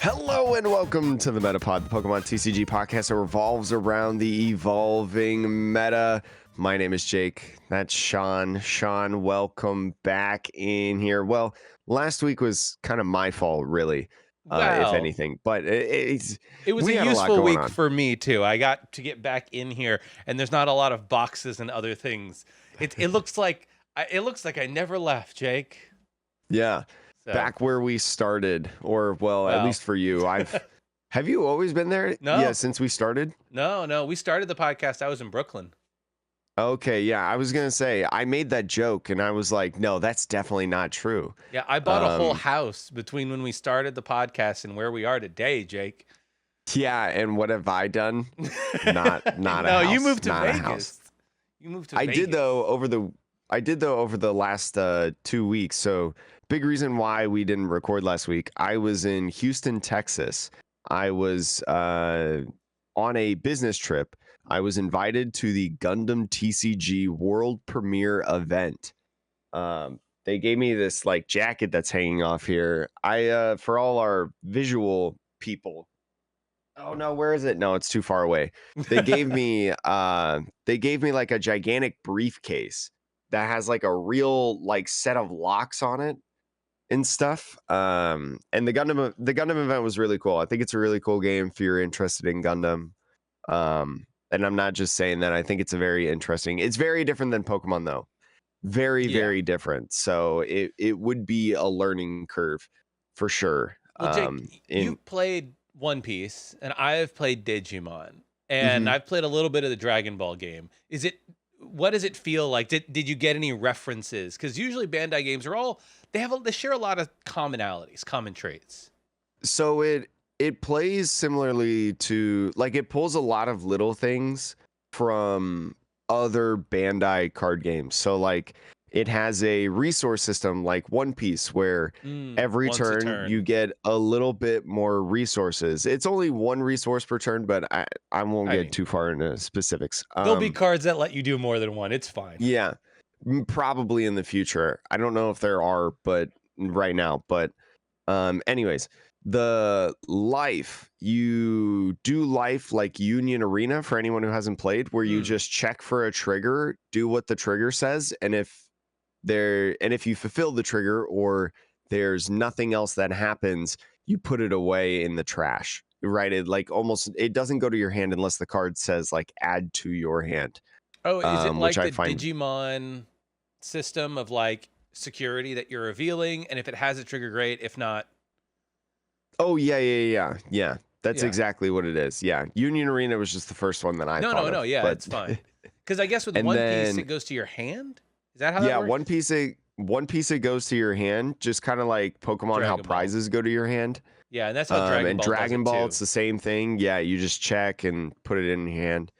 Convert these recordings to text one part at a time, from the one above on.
Hello and welcome to the Metapod, the Pokemon TCG podcast that revolves around the evolving meta. My name is Jake. That's Sean. Sean, welcome back in here. Well, last week was kind of my fault, really, if Well, anything. But it was we a had a lot useful going week on. for me too. I got to get back in here, and there's not a lot of boxes and other things. It looks like I never left, Jake. Yeah, So, back where we started, or well, at well, least for you. Have you always been there? Yeah, no, since we started. no. We started the podcast. I was in Brooklyn. Okay, yeah, I was gonna say I made that joke, and I was like, no, that's definitely not true. Yeah, I bought a whole Um, house between when we started the podcast and where we are today, Jake. Yeah, and what have I done? Not a No, you house, moved to not a house. Vegas. You moved to I did Vegas. though over the last 2 weeks. So big reason why we didn't record last week. I was in Houston, Texas. I was on a business trip. I was invited to the Gundam TCG world premiere event. They gave me this like jacket that's hanging off here. I for all our visual people. Oh no, where is it? No, it's too far away. They gave me like a gigantic briefcase that has like a real like set of locks on it and stuff. And the Gundam event was really cool. I think it's a really cool game if you're interested in Gundam. And I'm not just saying that. I think it's it's very different than Pokemon though. Very, Yeah. very different. So it would be a learning curve for sure. Well, Jake, In you've played One Piece, and I've played Digimon, and Mhm. I've played a little bit of the Dragon Ball game. What does it feel like? Did you get any references? Because usually Bandai games are they share a lot of commonalities, common traits. So it plays similarly to like it pulls a lot of little things from other Bandai card games. So like it has a resource system like One Piece where every Once a turn you turn. get a little bit more resources. It's only one resource per turn, but I won't I get mean, too far into specifics. there'll be cards that let you do more than one. It's fine. Yeah, probably in the future. I don't know if there are, but right now, but anyways, you do life like Union Arena for anyone who hasn't played, where you Hmm. just check for a trigger, do what the trigger says, and if you fulfill the trigger or there's nothing else that happens, you put it away in the trash. Right? It doesn't go to your hand unless the card says like add to your hand. Oh, is it Which like I the find Digimon system of like security that you're revealing, and if it has a trigger, great. If not, Oh yeah. That's yeah. exactly what it is. Yeah, Union Arena was just the first one that I thought No. of, Yeah, but it's fine. Because I guess with and One Piece, it then goes to your hand. Is that how that yeah, works? One Piece it goes to your hand, just kind of like Pokemon, how Dragon Ball. prizes go to your hand. Yeah, and that's how Dragon And Ball does Dragon it Ball, too. it's the same thing. Yeah, you just check and put it in your hand.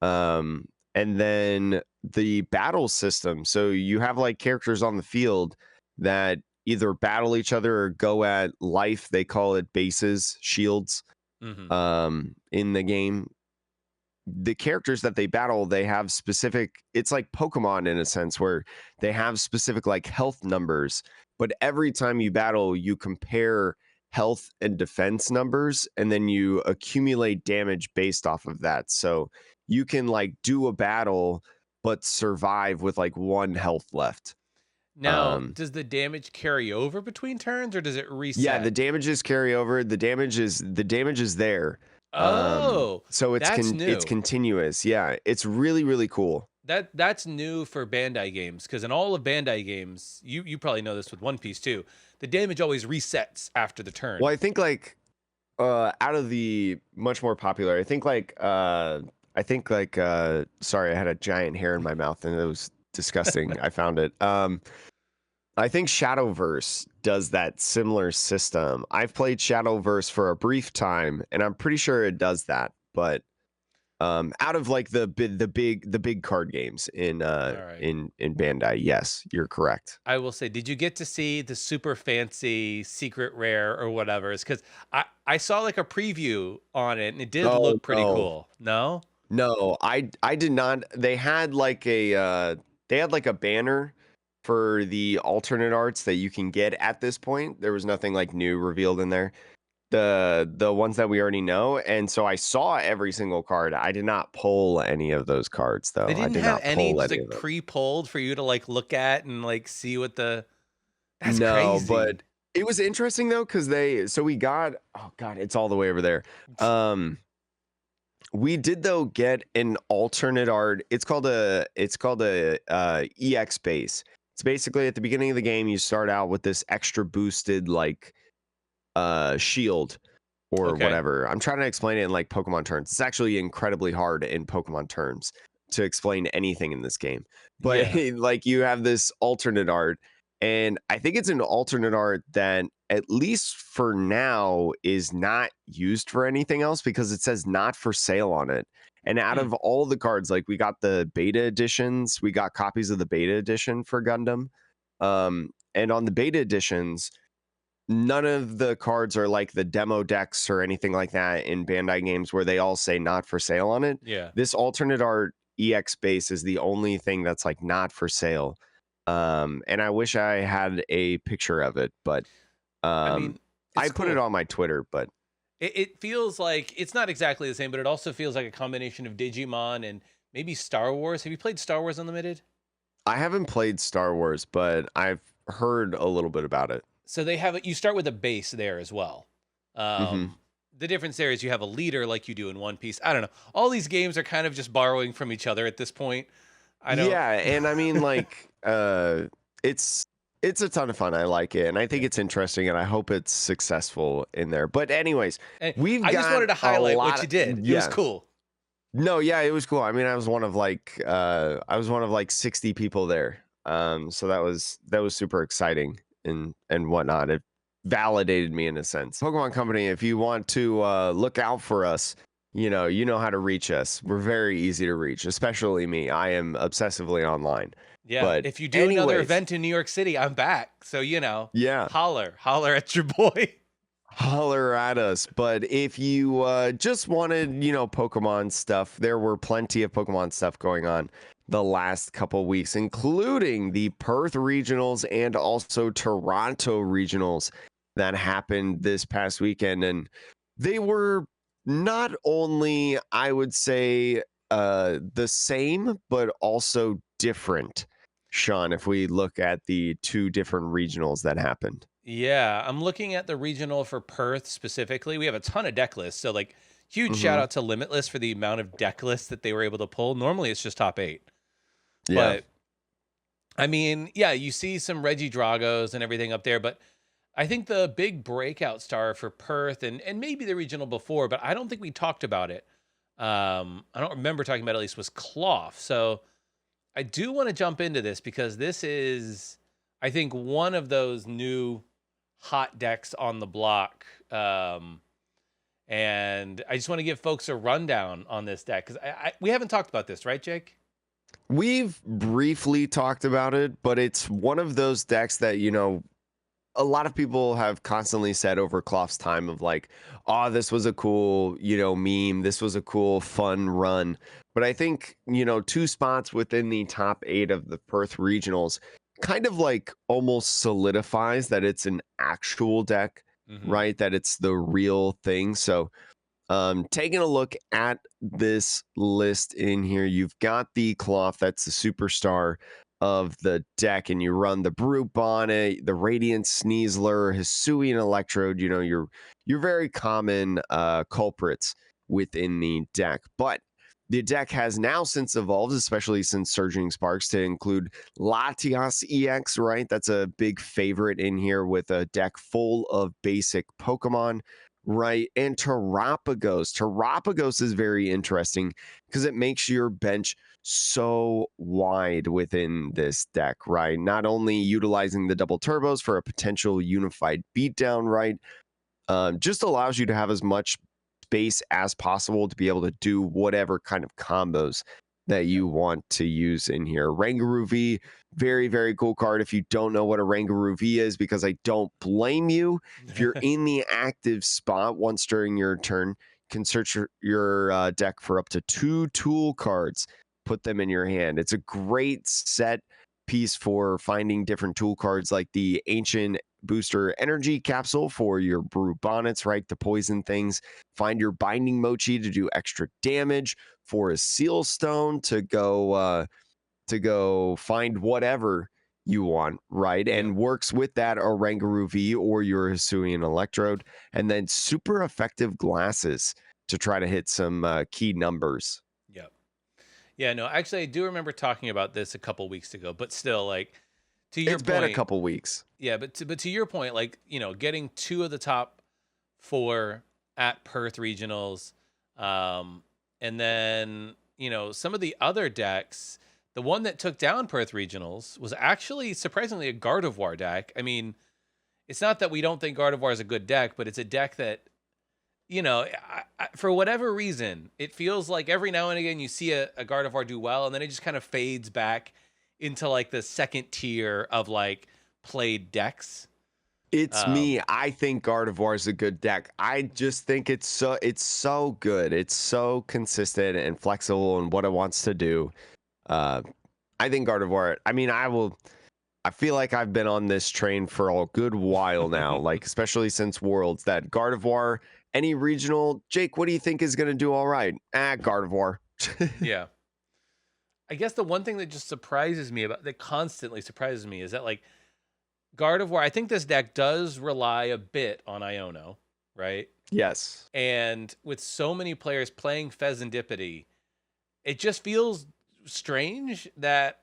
And then the battle system. So you have like characters on the field that either battle each other or go at life. They call it bases, shields. Hmm. In the game, the characters that they battle, they have specific, it's like Pokemon in a sense where they have specific like health numbers, but every time you battle you compare health and defense numbers and then you accumulate damage based off of that. So you can like do a battle but survive with like one health left. Now, um does the damage carry over between turns, or does it yeah, reset? the damages carry over. The damage is there. Oh, So that's it's new. continuous. Yeah, it's really really cool. That's new for Bandai games, because in all of Bandai games, you probably know this with One Piece too. The damage always resets after the Well, turn. I think like out of the much more popular, sorry, I had a giant hair in my mouth and it was disgusting. I found it. I think Shadowverse does that similar system. I've played Shadowverse for a brief time and I'm pretty sure it does that, but out of like the big card games in All right. Bandai, yes, you're correct. I will say, did you get to see the super fancy secret rare or whatever? It's because I saw like a preview on it and it did Oh look pretty no. cool. No? No, I did not. They had like a banner for the alternate arts that you can get at this point. There was nothing like new revealed in there. the ones that we already know, and so I saw every single card. I did not pull any of those cards, They though. I didn't did have not any pull just, any like, of them. pre-pulled for you to, like, look at and, like, see what the that's No, but crazy. it was interesting though, because we got, oh god, it's all the way over there. Um, we did though get an alternate art. It's called a EX base. It's basically at the beginning of the game, you start out with this extra boosted like shield or Okay. whatever. I'm trying to explain it in like Pokemon terms. It's actually incredibly hard in Pokemon terms to explain anything in this game. But Yeah. like you have this alternate art, and I think it's an alternate art that at least for now is not used for anything else because it says not for sale on it. And out Hmm. of all the cards, like we got the beta editions, we got copies of the beta edition for Gundam. And on the beta editions, none of the cards are like the demo decks or anything like that in Bandai games where they all say not for sale on it. Yeah. This alternate art EX base is the only thing that's like not for sale. And I wish I had a picture of it, but I um, mean, I it's put it cool. on my Twitter. But It feels like it's not exactly the same, but it also feels like a combination of Digimon and maybe Star Wars. Have you played Star Wars Unlimited? I haven't played Star Wars, but I've heard a little bit about it. So they have you start with a base there as well. Hmm. The difference there is you have a leader like you do in One Piece. I don't know. All these games are kind of just borrowing from each other at this point. I don't. Yeah, and I mean, like, it's it's a ton of fun. I like it, and I think Yeah. it's interesting, and I hope it's successful in there. But anyways, And we've I just got wanted to a highlight what lot. you did. It was Yeah, cool. no, yeah, it was cool. I mean, I was one of like 60 people there. So that was super exciting and whatnot. It validated me in a sense. Pokemon Company, if you want to look out for us, you know how to reach us. We're very easy to reach, especially me. I am obsessively online. Yeah. But If you do another anyways, event in New York City, I'm back. So yeah, holler at your boy. holler at us. But if you just wanted, Pokemon stuff, there were plenty of Pokemon stuff going on the last couple weeks, including the Perth regionals and also Toronto regionals that happened this past weekend. And they were not only, I would say, the same, but also different. Sean, if we look at the two different regionals that happened. Yeah, I'm looking at the regional for Perth specifically. We have a ton of deck lists. So like huge shout Hmm. out to Limitless for the amount of deck lists that they were able to pull. Normally it's just top 8. Yeah. But I mean, yeah, you see some Reggie Dragos and everything up there, but I think the big breakout star for Perth and maybe the regional before, but I don't think we talked about it. I don't remember talking about it, at least was Cloth. So I do want to jump into this because this is, I think, one of those new hot decks on the block. And I just want to give folks a rundown on this deck because we haven't talked about this, right, Jake? We've briefly talked about it, but it's one of those decks that, a lot of people have constantly said over Clough's time of like, oh, this was a cool, meme. This was a cool, fun run. But I think, two spots within the top 8 of the Perth regionals kind of like almost solidifies that it's an actual deck, Mm-hmm. right? That it's the real thing. So taking a look at this list in here, you've got the cloth that's the superstar of the deck, and you run the Brute Bonnet, the Radiant Sneasler, Hisuian Electrode, your very common culprits within the deck. But the deck has now since evolved, especially since Surging Sparks, to include Latias EX, right? That's a big favorite in here with a deck full of basic Pokemon, right? And Terapagos. Terapagos is very interesting because it makes your bench so wide within this deck, right? Not only utilizing the double turbos for a potential unified beatdown, right? Just allows you to have as much space as possible to be able to do whatever kind of combos that Yep. you want to use in here. Rangaroo V, very, very cool card. If you don't know what a Rangaroo V is, because I don't blame you, if you're in the active spot once during your turn, you can search your deck for up to 2 tool cards, put them in your hand. It's a great set piece for finding different tool cards like the Ancient Booster Energy Capsule for your Brew Bonnets, right? To poison things. Find your Binding Mochi to do extra damage. For a Seal Stone to go find whatever you want, right? Yep. And works with that Oranguru V or your Hisuian Electrode. And then super effective glasses to try to hit some key numbers. Yep. Yeah, no, actually I do remember talking about this a couple weeks ago, but still, like, to your It's been a point, couple weeks. yeah, but to your point, like, getting two of the top four at Perth regionals, um, and then some of the other decks. The one that took down Perth regionals was actually surprisingly a Gardevoir deck. I mean, it's not that we don't think Gardevoir is a good deck, but it's a deck that for whatever reason, it feels like every now and again you see a Gardevoir do well, and then it just kind of fades back into like the second tier of like played decks. It's Um, me. I think Gardevoir is a good deck. I just think it's so good. It's so consistent and flexible in what it wants to do. Uh, I think Gardevoir. I mean, I feel like I've been on this train for a good while now, like especially since Worlds. That Gardevoir, any regional. Jake, what do you think is going to do all right? Gardevoir. yeah. I guess the one thing that just surprises me that constantly surprises me is that like Gardevoir, I think this deck does rely a bit on Iono, right? Yes. And with so many players playing Pheasantipity, it just feels strange that,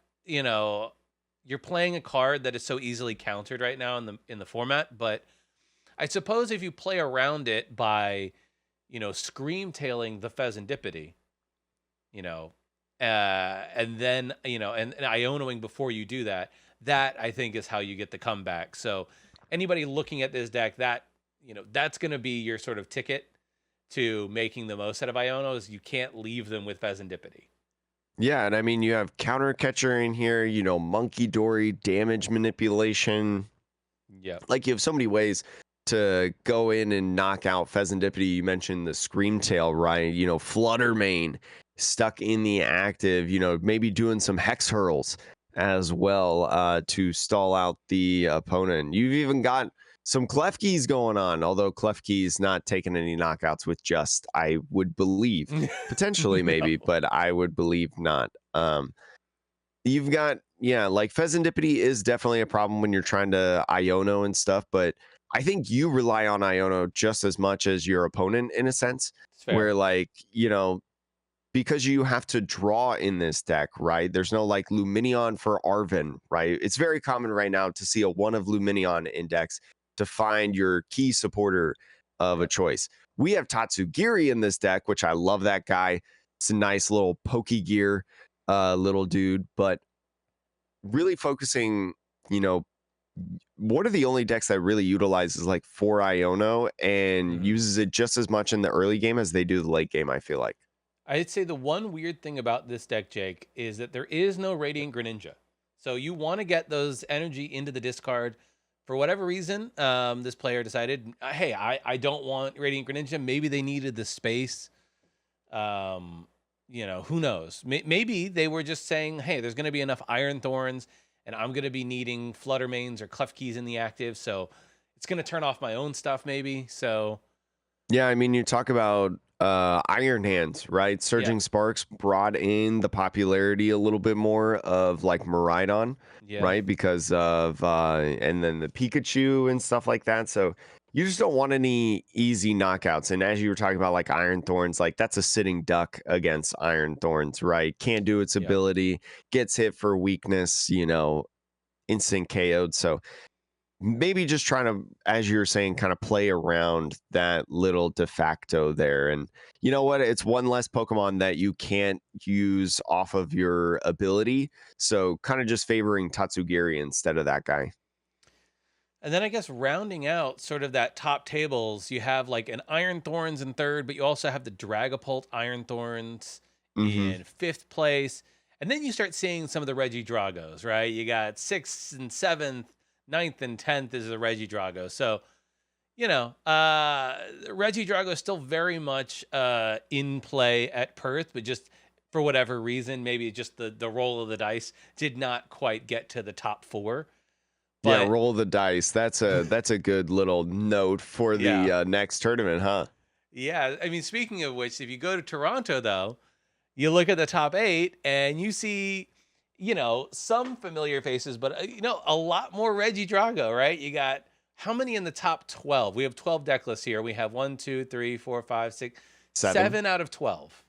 you're playing a card that is so easily countered right now in the format. But I suppose if you play around it by, scream tailing the Pheasantipity, you know, and then and Ionoing before you do that. That I think is how you get the comeback. So anybody looking at this deck, that's going to be your sort of ticket to making the most out of Ionos. You can't leave them with Pheasantipity. Yeah, and I mean you have counter catcher in here. Monkey Dory, damage manipulation. Yep. Like you have so many ways to go in and knock out Pheasantipity. You mentioned the Scream Tail, right? Fluttermane stuck in the active, maybe doing some Hex Hurls as well to stall out the opponent. You've even got some Klefkis going on, although Klefki's not taking any knockouts with just, I would believe, potentially maybe, No. but I would believe not. You've got, yeah, like Pheasantipity is definitely a problem when you're trying to Iono and stuff, but I think you rely on Iono just as much as your opponent in a sense, It's where fair. like, because you have to draw in this deck, right? There's no like Luminion for Arven, right? It's very common right now to see a one of Luminion index to find your key supporter of a Yep. choice. We have Tatsugiri in this deck, which I love that guy. It's a nice little pokey gear little dude, but really focusing, you know, one of the only decks that really utilizes like 4 Iono and Mhm. uses it just as much in the early game as they do the late game, I feel like. I'd say the one weird thing about this deck, Jake, is that there is no Radiant Greninja. So you want to get those energy into the discard. For whatever reason, this player decided, hey, I don't want Radiant Greninja. Maybe they needed the space. Um, who knows? Maybe they were just saying, hey, there's going to be enough Iron Thorns, and I'm going to be needing Fluttermanes or Klefkis in the active. So it's going to turn off my own stuff, maybe. So, Yeah, I mean, you talk about Iron Hands, right? yeah. Surging Sparks brought in the popularity a little bit more of like Miraidon, Yeah. right? Because of and then the Pikachu and stuff like that. So you just don't want any easy knockouts. And as you were talking about, like Iron Thorns, like that's a sitting duck against Iron Thorns, right? Can't do its Yep. ability, gets hit for weakness, instant KO'd. So maybe just trying to, as you're saying, kind of play around that little de facto there. And you know what? It's one less Pokemon that you can't use off of your ability. So kind of just favoring Tatsugiri instead of that guy. And then I guess rounding out sort of that top tables, you have like an Iron Thorns in third, but you also have the Dragapult Iron Thorns Hmm. in fifth place. And then you start seeing some of the Reggie Dragos, right? You got sixth and seventh, ninth and tenth is the Reggie Drago. So, Reggie Drago is still very much in play at Perth, but just for whatever reason, maybe just the roll of the dice did not quite get to the top 4. Yeah, But roll the dice. That's a good little note for the yeah. next tournament, huh? Yeah, I mean, speaking of which, if you go to Toronto though, you look at the top 8 and you see, some familiar faces, but a lot more Reggie Drago, right? You got how many in the top 12? We have 12 deck lists here. We have 1, 2, 3, 4, 5, 6, 7. 7 out of 12.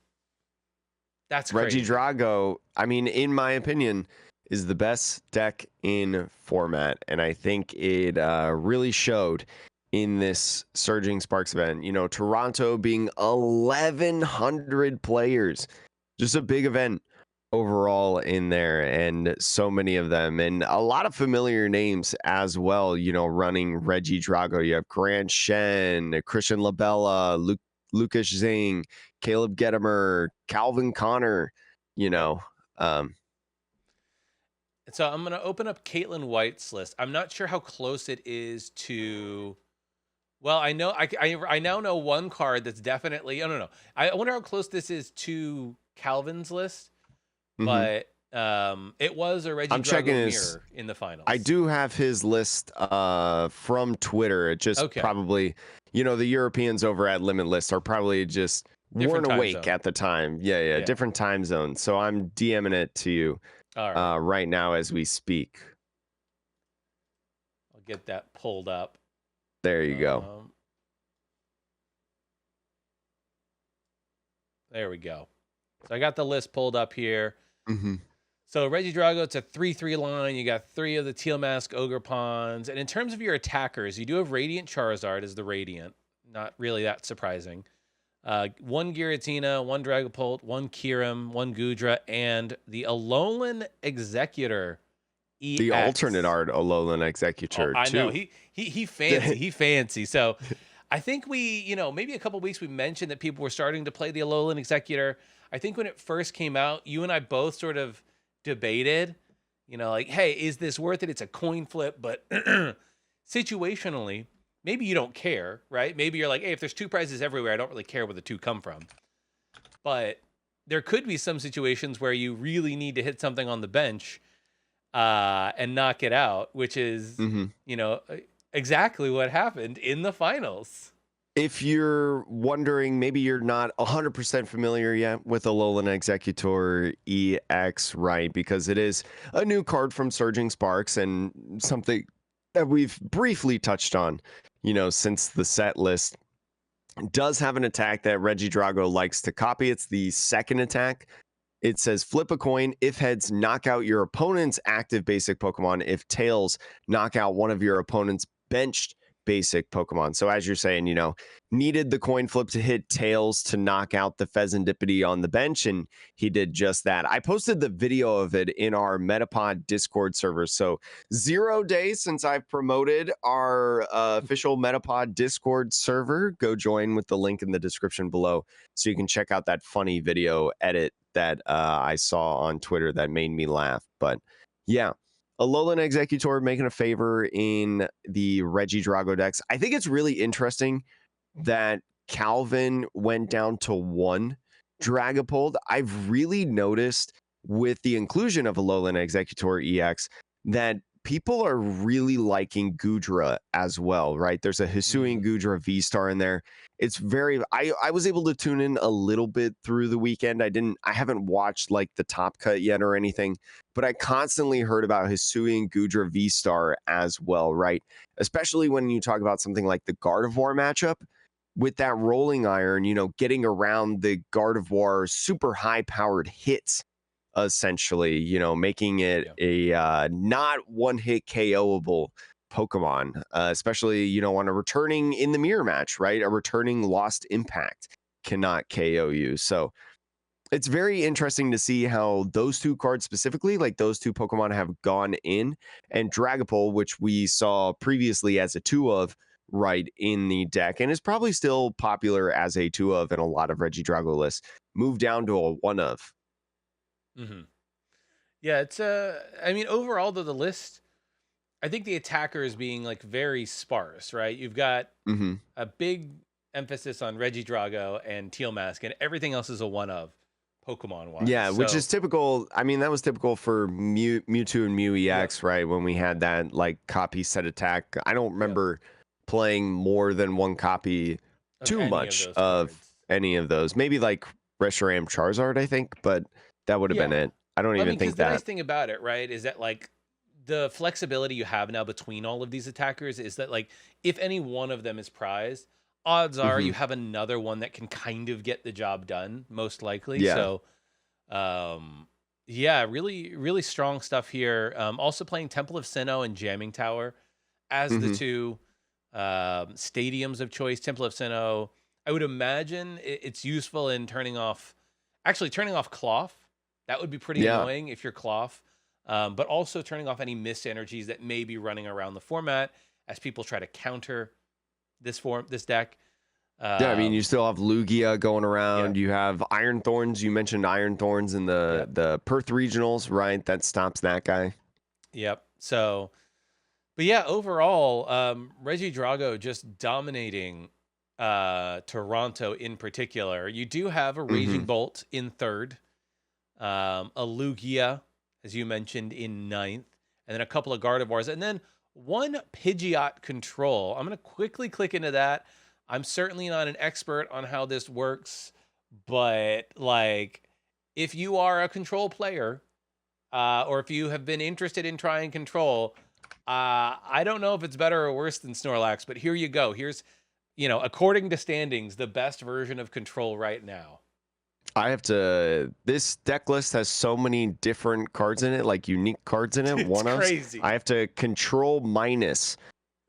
That's Reggie crazy. Drago, I mean, in my opinion, is the best deck in format, and I think it really showed in this Surging Sparks event. Toronto being 1,100 players, just a big event overall in there, and so many of them, and a lot of familiar names as well. Running Reggie Drago, you have Grant Shen, Christian Labella, Lucas Zing, Caleb Gettimer, Calvin Connor, you Yep. know. Um, So I'm gonna open up Caitlin White's list. I'm not sure how close it is to. Well, I know I now know one card that's definitely. Oh, no. I wonder how close this is to Calvin's list, mhm. but it was a Reggie I'm checking Drago his. mirror in the I finals. do have his list from Twitter. It just Okay, probably, the Europeans over at Limitless are probably just different weren't time awake zone. at the time. Yeah, yeah, Yeah. different time zones. So I'm DMing it to you All right. right now as we speak. I'll get that pulled up. There you go. Um, there we go. So I got the list pulled up here. Hmm. So Reggie Drago, it's a 3/3 line. You got 3 of the Teal Mask Ogre Pawns. And in terms of your attackers, you do have Radiant Charizard as the Radiant. Not really that surprising. 1 Giratina, 1 Dragapult, 1 Kyurem, 1 Gudra, and the Alolan Executor The alternate EX. art Alolan Oh, Executor I know. too. He fancy. He fancy. So I think maybe a couple weeks we mentioned that people were starting to play the Alolan Executor. I think when it first came out, you and I both sort of debated, like, hey, is this worth it? It's a coin flip, but situationally, maybe you don't care, right? Maybe you're like, hey, if there's 2 prizes everywhere, I don't really care where the 2 come from. But there could be some situations where you really need to hit something on the bench and knock it out, which is, Hmm. you know, uh, exactly what happened in the finals. If you're wondering, maybe you're not 100% familiar yet with Alolan Executor EX, right? Because it is a new card from Surging Sparks and something that we've briefly touched on, since the set list. It does have an attack that Reggie Drago likes to copy. It's the second attack. It says flip a coin. If heads, knock out your opponent's active basic Pokemon. If tails, knock out one of your opponent's benched basic Pokemon. So as you're saying, needed the coin flip to hit tails to knock out the Pheasantipity on the bench, and he did just that. I posted the video of it in our Metapod Discord server. So 0 days since I've promoted our official Metapod Discord server. Go join with the link in the description below so you can check out that funny video edit that I saw on Twitter that made me laugh. But yeah, Alolan Executor making a favor in the Reggie Drago decks. I think it's really interesting that Calvin went down to 1 Dragapult. I've really noticed with the inclusion of Alolan Executor EX that people are really liking Gudra as well, right? There's a Hisuian Mm, Gudra V-Star in there. It's very I was able to tune in a little bit through the weekend. I haven't watched like the top cut yet or anything, but I constantly heard about Hisuian Gudra V-Star as well, right? Especially when you talk about something like the Gardevoir matchup with that rolling iron, getting around the Gardevoir super high powered hits, essentially, making it yeah. a not one hit KOable Pokemon, especially, on a returning in the mirror match, right? A returning lost impact cannot KO you. So it's very interesting to see how those 2 cards specifically, like those 2 Pokemon, have gone in, and Dragapult, which we saw previously as a 2 of, right in the deck, and is probably still popular as a 2 of in a lot of Reggie Drago lists, moved down to a 1 of. Hmm. Yeah, it's I mean, overall, though, the list, I think the attacker is being like very sparse, right? You've got Hmm. a big emphasis on Reggie Drago and Teal Mask, and everything else is a 1 of. Pokemon wise. Yeah, which So is typical. I mean, that was typical for Mewtwo and Mew yep, EX, right? When we had that like copy set attack. I don't yep, remember playing more than one copy of too any of much those of cards. any of those. Maybe like Reshiram Charizard, I think, but that would have been Yeah. it. I don't Well, I even mean, because think the nice that. thing about it, right, is that like the flexibility you have now between all of these attackers is that like if any one of them is prized, odds are Hmm. you have another one that can kind of get the job done, most likely. Yeah. So, um, yeah, really, really strong stuff here. Also playing Temple of Sinnoh and Jamming Tower as the Hmm. two stadiums of choice. Temple of Sinnoh, I would imagine it's useful in turning off Cloth. That would be pretty Yeah. annoying if you're Cloth, but also turning off any mist energies that may be running around the format as people try to counter this deck. Yeah, I mean, you Um, still have Lugia going around. yep, You have Iron Thorns. You mentioned Iron Thorns in the yep, the Perth regionals, right? That stops that guy. yep. So, but yeah, overall, Reggie Drago just dominating Toronto in particular. You do have a Hmm. Raging Bolt in third, a Lugia, as you mentioned, in ninth, and then a couple of Gardevoirs, and then one Pidgeot control. I'm going to quickly click into that. I'm certainly not an expert on how this works, but like, if you are a control player, or if you have been interested in trying control, I don't know if it's better or worse than Snorlax, but here you go. Here's, according to standings, the best version of control right now. I have to. This deck list has so many different cards in it, like unique cards in it. It's One ofs. I crazy. have to control minus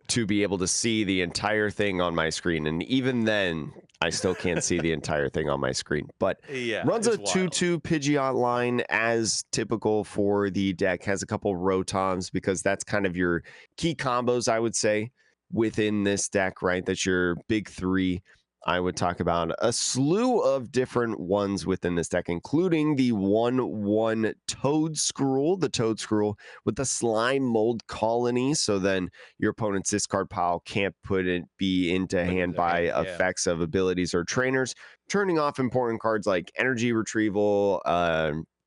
to be able to see the entire thing on my screen. And even then, I still can't see the entire thing on my screen. But Yeah, runs it's a wild. 2-2 Pidgeot line as typical for the deck. Has a couple Rotons because that's kind of your key combos, I would say, within this deck, right? That's your big three. I would talk about a slew of different ones within this deck, including the 1/1 Toad Scroll, the Toad Scroll with the Slime Mold Colony. So then your opponent's discard pile can't be into Put into hand their by hand, yeah. effects of abilities or trainers, turning off important cards like energy retrieval,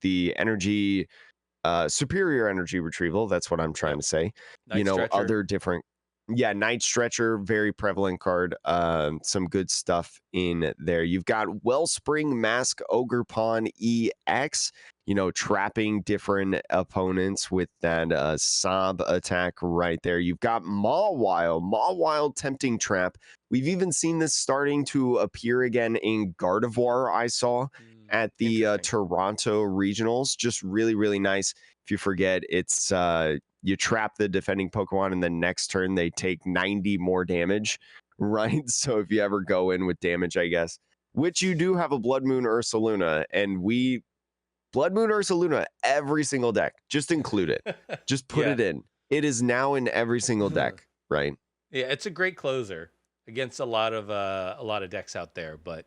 the energy superior energy retrieval. That's what I'm trying Yep. to say. Night Stretcher. Other different. Yeah, Night Stretcher, very prevalent card. Some good stuff in there. You've got Wellspring Mask Ogre Pawn EX, trapping different opponents with that Sob attack right there. You've got Mawile Tempting Trap. We've even seen this starting to appear again in Gardevoir, I saw at the Interesting. Toronto regionals. Just really, really nice. If you forget, it's you trap the defending Pokemon, and then next turn they take 90 more damage, right? So if you ever go in with damage, I guess, which you do have a Blood Moon Ursaluna, and we Blood Moon Ursaluna every single deck. Just include it. Just put Yeah. it in. It is now in every single Yeah, deck, right? it's a great closer against a lot of decks out there, but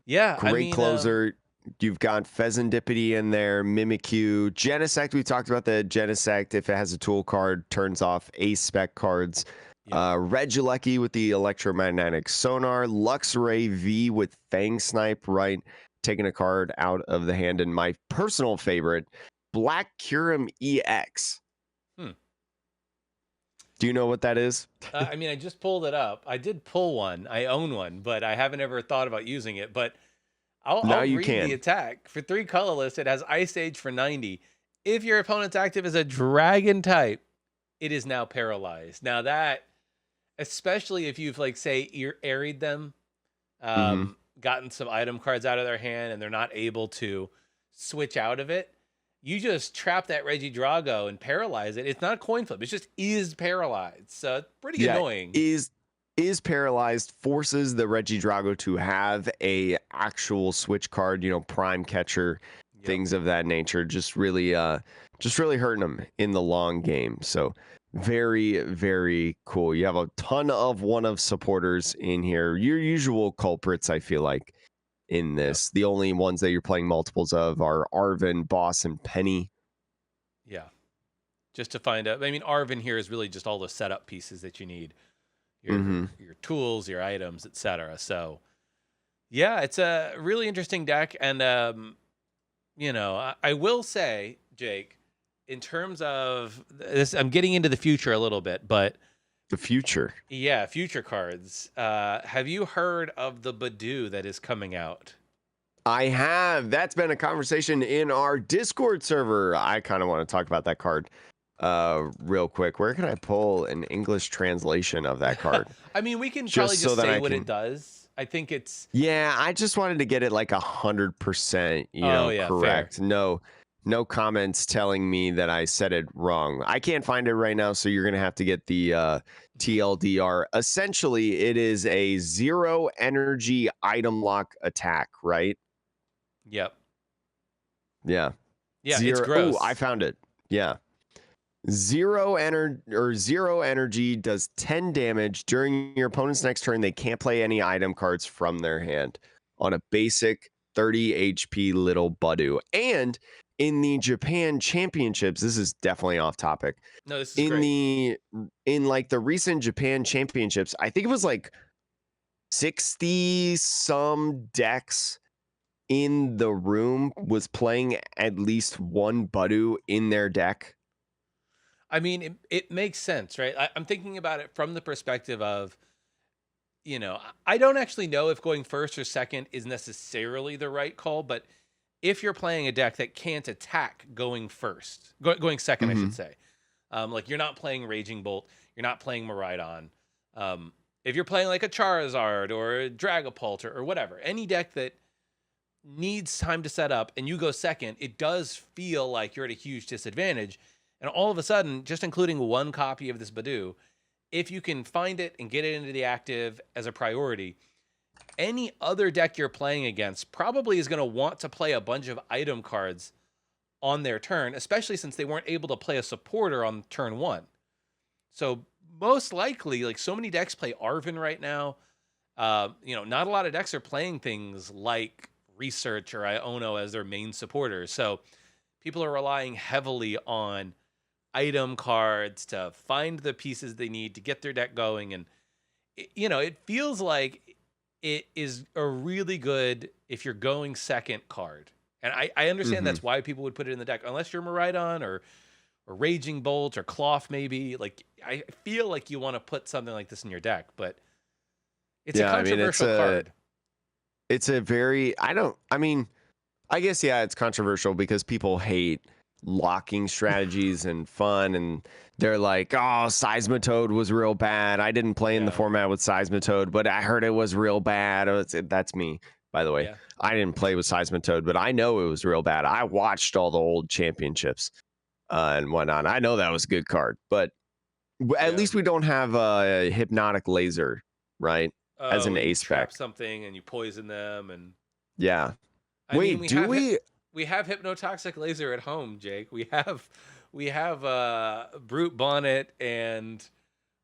yeah, I Great mean closer. You've got Pheasantipity in there, Mimikyu, Genesect. We talked about the Genesect. If it has a tool card, turns off Ace spec cards. yep. Regieleki with the electromagnetic sonar, Luxray V with Fang Snipe, right? Taking a card out of the hand. And my personal favorite, Black Curum EX. Hmm. Do you know what that is? I mean, I just pulled it up. I did pull one. I own one, but I haven't ever thought about using it. But I'll Now I'll you read the can. attack. For 3 colorless, it has Ice Age for 90. If your opponent's active as a dragon type, it is now paralyzed. Now that, especially if you've like say you're airied them, Hmm. gotten some item cards out of their hand and they're not able to switch out of it, you just trap that Reggie Drago and paralyze it. It's not a coin flip. It just is paralyzed. So it's pretty Yeah, annoying. is paralyzed, forces the Regidrago to have a actual switch card, prime catcher, Yep. things of that nature. Just really hurting them in the long game. So very, very cool. You have a ton of one of supporters in here. Your usual culprits, I feel like, in Yep. this. The only ones that you're playing multiples of are Arvin, Boss, and Penny. Yeah. Just to find out. I mean, Arvin here is really just all the setup pieces that you need. Hmm. Your tools, your items, etc. So Yeah, it's a really interesting deck, and I will say, Jake, in terms of this, I'm getting into the future a little bit, but The future. yeah, future cards. Have you heard of the Badoo that is coming out? I have. That's been a conversation in our Discord server. I kind of want to talk about that card real quick. Where can I pull an English translation of that card? I mean, we can probably Just so just that say I what it can. does. I think it's. Yeah, I just wanted to get it like 100%, Oh yeah, fair. correct. No comments telling me that I said it wrong. I can't find it right now, so you're gonna have to get the TLDR. Essentially, it is a zero energy item lock attack, right? Yep. Yeah. Yeah, it's Zero. Oh, I gross. found it. Yeah. Zero energy does 10 damage during your opponent's next turn. They can't play any item cards from their hand on a basic 30 HP little Budu. And in the Japan championships, this is definitely off topic. No, this is In great. the in like the recent Japan championships, I think it was like 60 some decks in the room was playing at least one Budu in their deck. I mean, it makes sense, right? I'm thinking about it from the perspective of, I don't actually know if going first or second is necessarily the right call, but if you're playing a deck that can't attack going going second, I should Mhm. say, like you're not playing Raging Bolt, you're not playing Miraidon. If you're playing like a Charizard or a Dragapult or whatever, any deck that needs time to set up and you go second, it does feel like you're at a huge disadvantage. And all of a sudden, just including one copy of this Badoo, if you can find it and get it into the active as a priority, any other deck you're playing against probably is going to want to play a bunch of item cards on their turn, especially since they weren't able to play a supporter on turn one. So most likely, like so many decks play Arvin right now. Not a lot of decks are playing things like Research or Iono as their main supporters. So people are relying heavily on item cards to find the pieces they need to get their deck going. And, it feels like it is a really good, if you're going second, card. And I understand Mhm. that's why people would put it in the deck, unless you're Miraidon or Raging Bolt or Cloth, maybe. Like, I feel like you want to put something like this in your deck, but it's a Yeah, I mean controversial card. it's a very I mean, I guess yeah, it's controversial because people hate locking strategies and fun and they're like, "Oh, Seismitoad was real bad. I didn't play in the Yeah. format with Seismitoad, but I heard it was real bad." That's me, by the way. Yeah. I didn't play with Seismitoad, but I know it was real bad. I watched all the old championships and whatnot. I know that was a good card, but at Yeah. least we don't have a hypnotic laser, right? As Oh, an where you ace trap spec. something and you poison them, and Yeah. I mean, Wait, do we? we have hypnotoxic laser at home, Jake. We have brute bonnet, and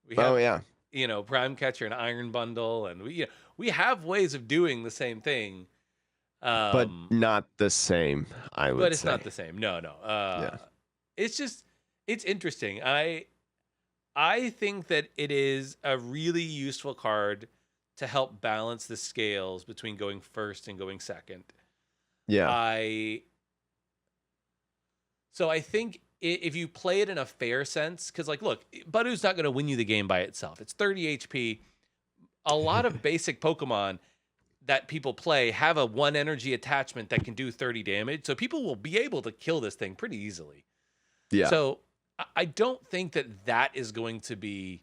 we Oh have yeah, prime catcher and iron bundle, and we have ways of doing the same thing. but Um, not the same, I but would it's not say. the same. No, no. Yeah. It's just it's interesting. I think that it is a really useful card to help balance the scales between going first and going second. Yeah. I So I think if you play it in a fair sense, because like, look, Budu's not going to win you the game by itself. It's 30 HP. A lot of basic Pokemon that people play have a one energy attachment that can do 30 damage. So people will be able to kill this thing pretty easily. Yeah. So I don't think that that is going to be,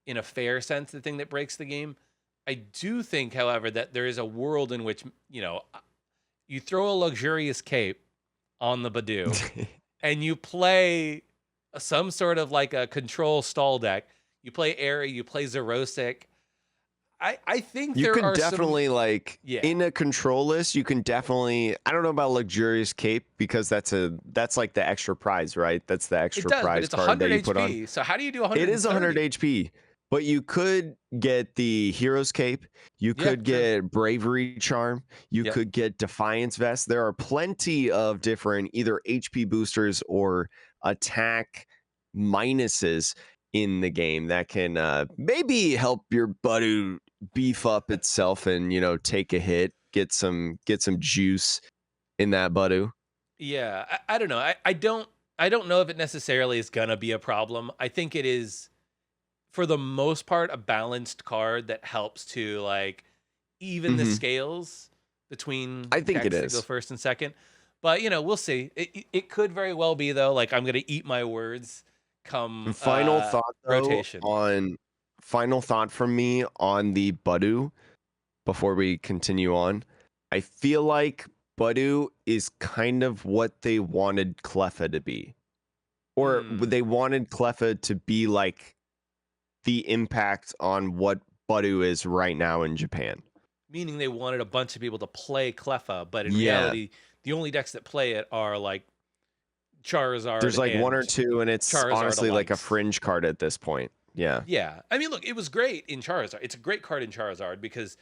in a fair sense, the thing that breaks the game. I do think, however, that there is a world in which, you throw a luxurious cape on the Badoo and you play some sort of like a control stall deck. You play Airy, you play Zerosic. I think You there could are some. definitely like Yeah, in a control list, you can definitely I don't know about luxurious cape because that's like the extra prize, right? That's the it extra does, but prize it's card that 100 you put on. HP. So how do you do It is 100 130? HP, but you could get the Hero's Cape. You Yeah, could true. get Bravery Charm. You Yep. could get Defiance Vest. There are plenty of different either HP boosters or attack minuses in the game that can maybe help your buddy beef up itself and, take a hit, get some juice in that Budu. Yeah, I don't know. I don't know if it necessarily is gonna be a problem. I think it is, for the most part, a balanced card that helps to like even the Hmm. scales between I think it decks that go is. first and second. But we'll see. It could very well be though. Like I'm gonna eat my words come Final thought though rotation. on final thought from me on the Budu before we continue on. I feel like Budu is kind of what they wanted Cleffa to be. Or Hmm. they wanted Cleffa to be like the impact on what Budu is right now in Japan. Meaning they wanted a bunch of people to play Cleffa, but in Yeah. reality, the only decks that play it are like Charizard There's like one or and two, and it's Charizard honestly like a alikes. fringe card at this point. Yeah. Yeah. I mean, look, it was great in Charizard. It's a great card in Charizard because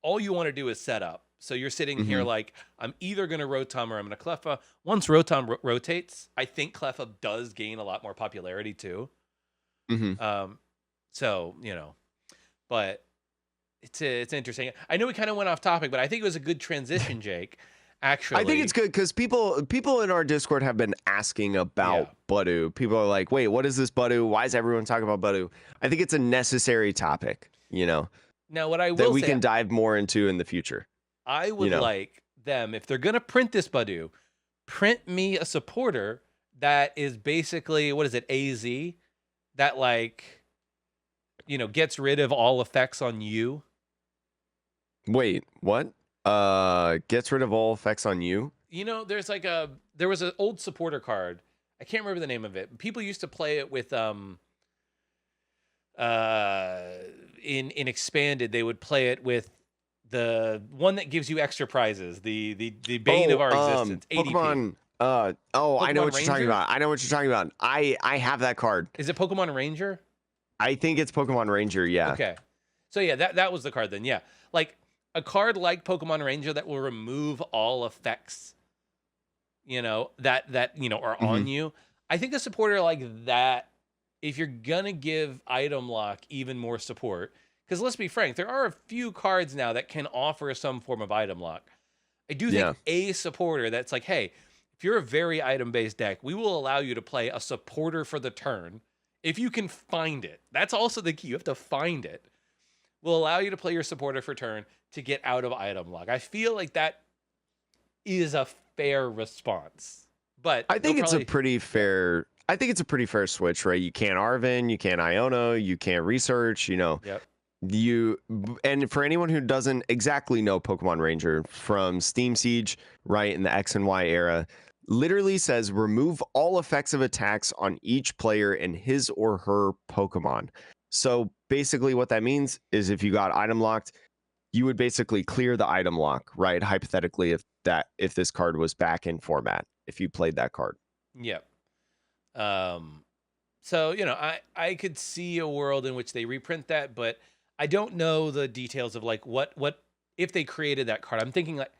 all you want to do is set up. So you're sitting here Hmm. like, I'm either going to Rotom or I'm going to Cleffa. Once Rotom rotates, I think Cleffa does gain a lot more popularity too. Hmm. Um, so, but it's interesting. I know we kind of went off topic, but I think it was a good transition, Jake. I think it's Actually, good because people in our Discord have been asking yeah. about Budu. People are like, "Wait, what is this Budu? Why is everyone talking about Budu?" I think it's a necessary topic, Now, what I that will we say, can dive more into in the future. I You would know, like them, if they're going to print this Badu, print me a supporter that is basically, what is it, AZ, that like, gets rid of all effects on you. Wait, what? Gets rid of all effects on you. There was an old supporter card. I can't remember the name of it. People used to play it with uh in expanded, they would play it with the one that gives you extra prizes, the bane of Oh, our existence, ADP. Pokemon. I know Pokemon what you're talking Ranger? about. I know what you're talking about. I have that card. Is it Pokemon Ranger? I think it's Pokemon Ranger. Yeah. Okay. So yeah, that was the card then. Yeah. Like a card like Pokemon Ranger that will remove all effects, that are Hmm. on you. I think a supporter like that, if you're gonna give item lock even more support, because let's be frank, there are a few cards now that can offer some form of item lock. I do think Yeah. a supporter that's like, hey, if you're a very item based deck, we will allow you to play a supporter for the turn if you can find it. That's also the key. You have to find it. Will allow you to play your supporter for turn to get out of item lock. I feel like that is a fair response, but I they'll think it's a probably, pretty yeah, fair. I think it's a pretty fair switch, right? You can't Arvin, you can't Iono, you can't research. yep, And for anyone who doesn't exactly know Pokemon Ranger from Steam Siege, right in the X and Y era, literally says remove all effects of attacks on each player and his or her Pokemon. So basically, what that means is if you got item locked, you would basically clear the item lock, right? Hypothetically, if this card was back in format, if you played that card. yep. Um, so I could see a world in which they reprint that, but I don't know the details of like what if they created that card. I'm thinking like,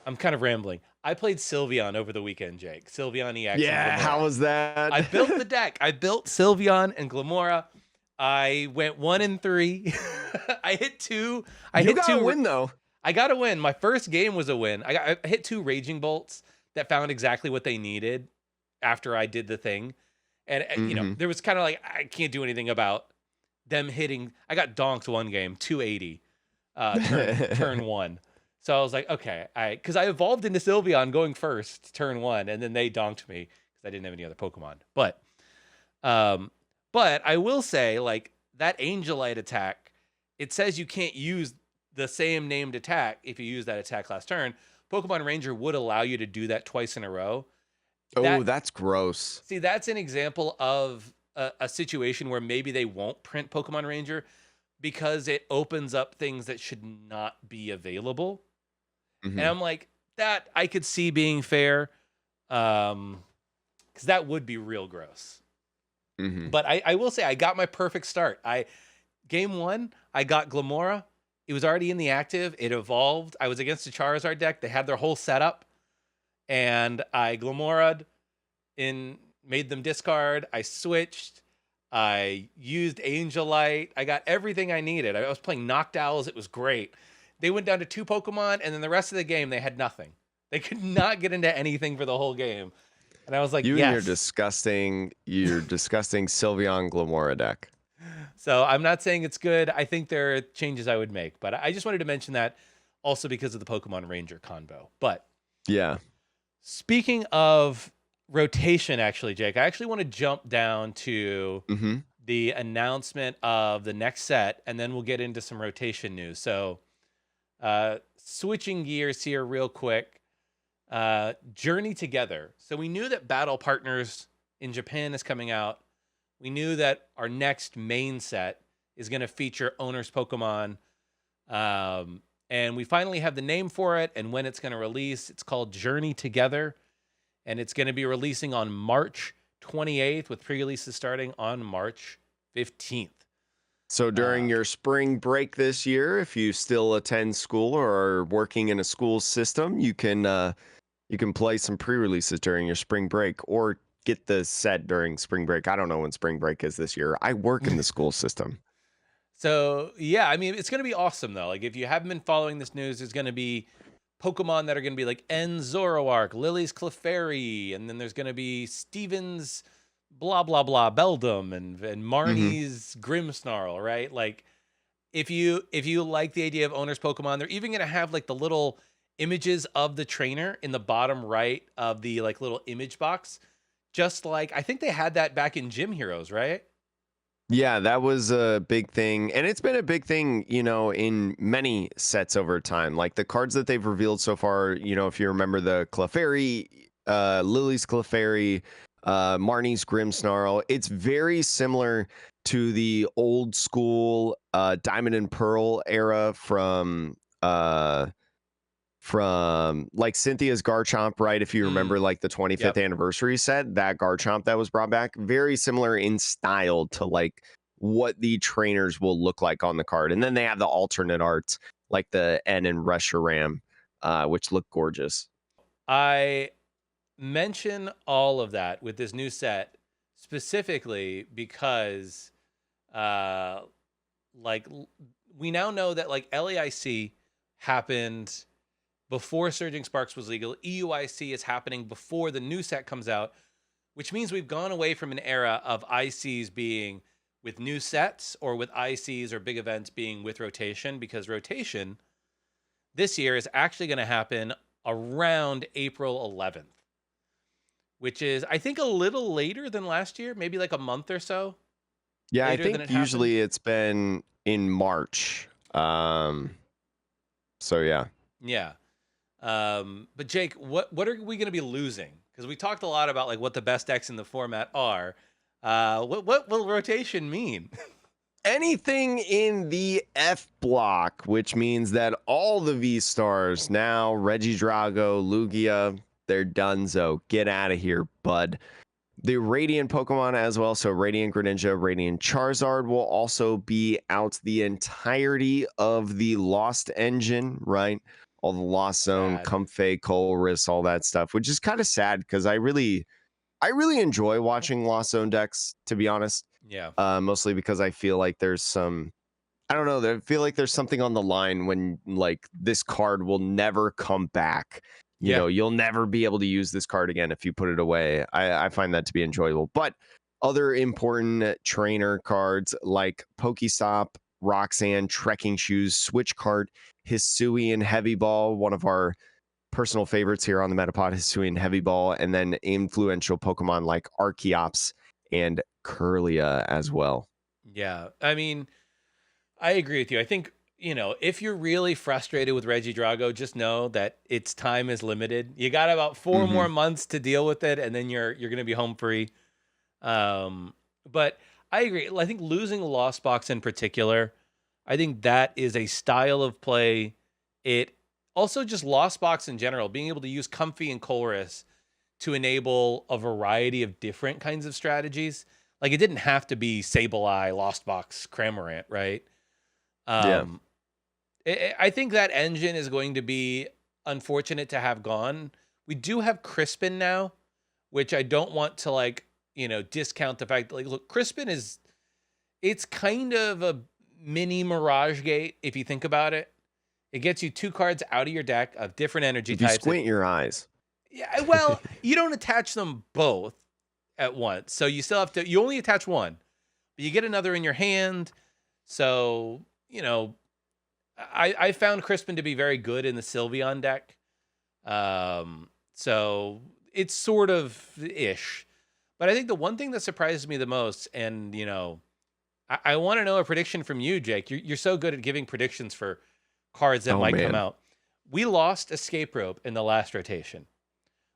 I'm kind of rambling. I played Sylveon over the weekend, Jake. Sylveon EX and Yeah, how Glamora. was that? I built the deck. I built Sylveon and Glamora. I went 1-3. I hit two. I You hit got to two. win though. I got a win. My first game was a win. I hit two Raging Bolts that found exactly what they needed after I did the thing. And Hmm. there was kind of like, I can't do anything about them hitting. I got donked one game, 280, turn one. So I was like, okay, because I evolved into Sylveon going first, turn one, and then they donked me because I didn't have any other Pokemon. Um, but I will say, like that Angelite attack, it says you can't use the same named attack if you use that attack last turn. Pokemon Ranger would allow you to do that twice in a row. Oh, That that's gross. See, that's an example of a situation where maybe they won't print Pokemon Ranger because it opens up things that should not be available. And Hmm. I'm like, that I could see being fair, because that would be real gross. Hmm. But I will say I got my perfect start. Game one, I got Glamora. It was already in the active. It evolved. I was against a Charizard deck. They had their whole setup, and I Glamora'd made them discard. I switched. I used Angel Light. I got everything I needed. I was playing Noctowls. It was great. They went down to 2 Pokemon, and then the rest of the game, they had nothing. They could not get into anything for the whole game. And I was like, You and yes. your disgusting Sylveon Glamora deck. So I'm not saying it's good. I think there are changes I would make, but I just wanted to mention that also because of the Pokemon Ranger combo. But Yeah. speaking of rotation, actually, Jake, I actually want to jump down to Mm-hmm. the announcement of the next set, and then we'll get into some rotation news. So, switching gears here, real quick. Journey Together. So we knew that Battle Partners in Japan is coming out. We knew that our next main set is going to feature Owner's Pokemon. And we finally have the name for it and when it's going to release. It's called Journey Together. And it's going to be releasing on March 28th with pre-releases starting on March 15th. So during your spring break this year, if you still attend school or are working in a school system, you can play some pre-releases during your spring break or get the set during spring break. I don't know when spring break is this year. I work in the school system. So yeah, I mean, it's going to be awesome though. Like if you haven't been following this news, there's going to be Pokemon that are going to be like N Zoroark, Lily's Clefairy, and then there's going to be Steven's blah blah blah Beldum and Hmm. Marnie's Grimmsnarl, right? Like if you like the idea of Owner's Pokemon, they're even going to have like the little images of the trainer in the bottom right of the like little image box. Just like I think they had that back in Gym Heroes, right? Yeah, that was a big thing. And it's been a big thing, in many sets over time. Like the cards that they've revealed so far, if you remember the Clefairy, Lily's Clefairy, Marnie's Grimmsnarl, it's very similar to the old school Diamond and Pearl era from like Cynthia's Garchomp, right? If you remember Mm, like the 25th yep. anniversary set, that Garchomp that was brought back, very similar in style to like what the trainers will look like on the card. And then they have the alternate arts like the N and Reshiram, which look gorgeous. I mention all of that with this new set specifically because uh like we now know that like LAIC happened before Surging Sparks was legal. EUIC is happening before the new set comes out, which means we've gone away from an era of ICs being with new sets or with ICs or big events being with rotation, because rotation this year is actually going to happen around April 11th, which is, I think, a little later than last year, maybe like a month or so Yeah, I later than think it happened. usually it's been in March. So yeah. Yeah. But Jake, what are we going to be losing? Because we talked a lot about like what the best decks in the format are. What will rotation mean? Anything in the F block, which means that all the V stars now, Regidrago, Lugia, they're donezo. Get out of here, bud. The Radiant Pokemon as well. So Radiant Greninja, Radiant Charizard will also be out the entirety of the Lost Engine, right? All the Lost Zone, Sad. Comfey, Colress, all that stuff, which is kind of sad because I really enjoy watching Lost Zone decks, to be honest. Yeah. Mostly because I feel like there's some, I don't know, I feel like there's something on the line when like this card will never come back. Yeah. You'll never be able to use this card again if you put it away. I find that to be enjoyable. But other important trainer cards like Pokestop, Roxanne, Trekking Shoes, Switch Cart, Hisuian Heavy Ball, one of our personal favorites here on the Metapod, Hisuian Heavy Ball, and then influential Pokemon like Archeops and Curlia as well. Yeah. I mean, I agree with you. I think, if you're really frustrated with Reggie Drago, just know that its time is limited. You got about 4 Hmm. more months to deal with it, and then you're going to be home free. But I agree. I think losing Lost Box in particular, I think that is a style of play. It also just Lost Box in general, being able to use Comfy and Colress to enable a variety of different kinds of strategies. Like it didn't have to be Sableye, Lost Box, Cramorant, right? Yeah. Um, I think that engine is going to be unfortunate to have gone. We do have Crispin now, which I don't want to like, discount the fact that like, look, Crispin is It's kind of a mini Mirage Gate if you think about it. It gets you 2 cards out of your deck of different energy If you types. squint your eyes. Yeah, well, you don't attach them both at once. So you still have to, you only attach one, but you get another in your hand. So, I found Crispin to be very good in the Sylveon deck. So it's sort of ish. But I think the one thing that surprises me the most, and I want to know a prediction from you, Jake. You're so good at giving predictions for cards that Oh might come man. out. We lost Escape Rope in the last rotation.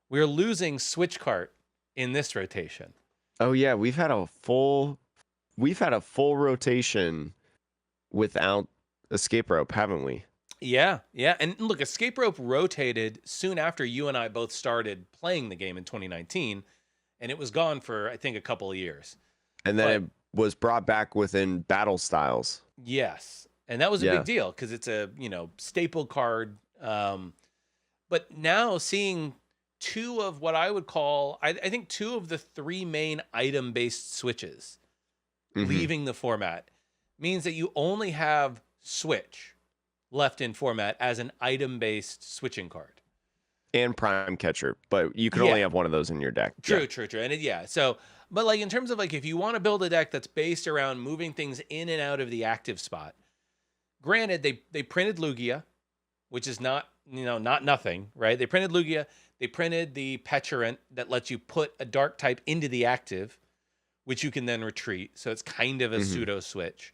We're losing Switch Cart in this rotation. Oh yeah, we've had a full rotation without escape rope, haven't we? Yeah, yeah. And look, Escape Rope rotated soon after you and I both started playing the game in 2019, and it was gone for, I think, a couple of years. And then But it was brought back within battle styles. yes, and that was a big Yeah. deal because it's a, staple card. But now seeing two of what I would call, I think two of the three main item-based switches Hmm. leaving the format means that you only have Switch left in format as an item-based switching card. And prime catcher, but you can only Yeah, have one of those in your deck. Yeah. true, true, true. And yeah, so, but like in terms of like, if you want to build a deck that's based around moving things in and out of the active spot, granted, they printed Lugia, which is not, not nothing, right? They printed Lugia. They printed the Petulant that lets you put a dark type into the active, which you can then retreat. So it's kind of a Hmm. pseudo switch.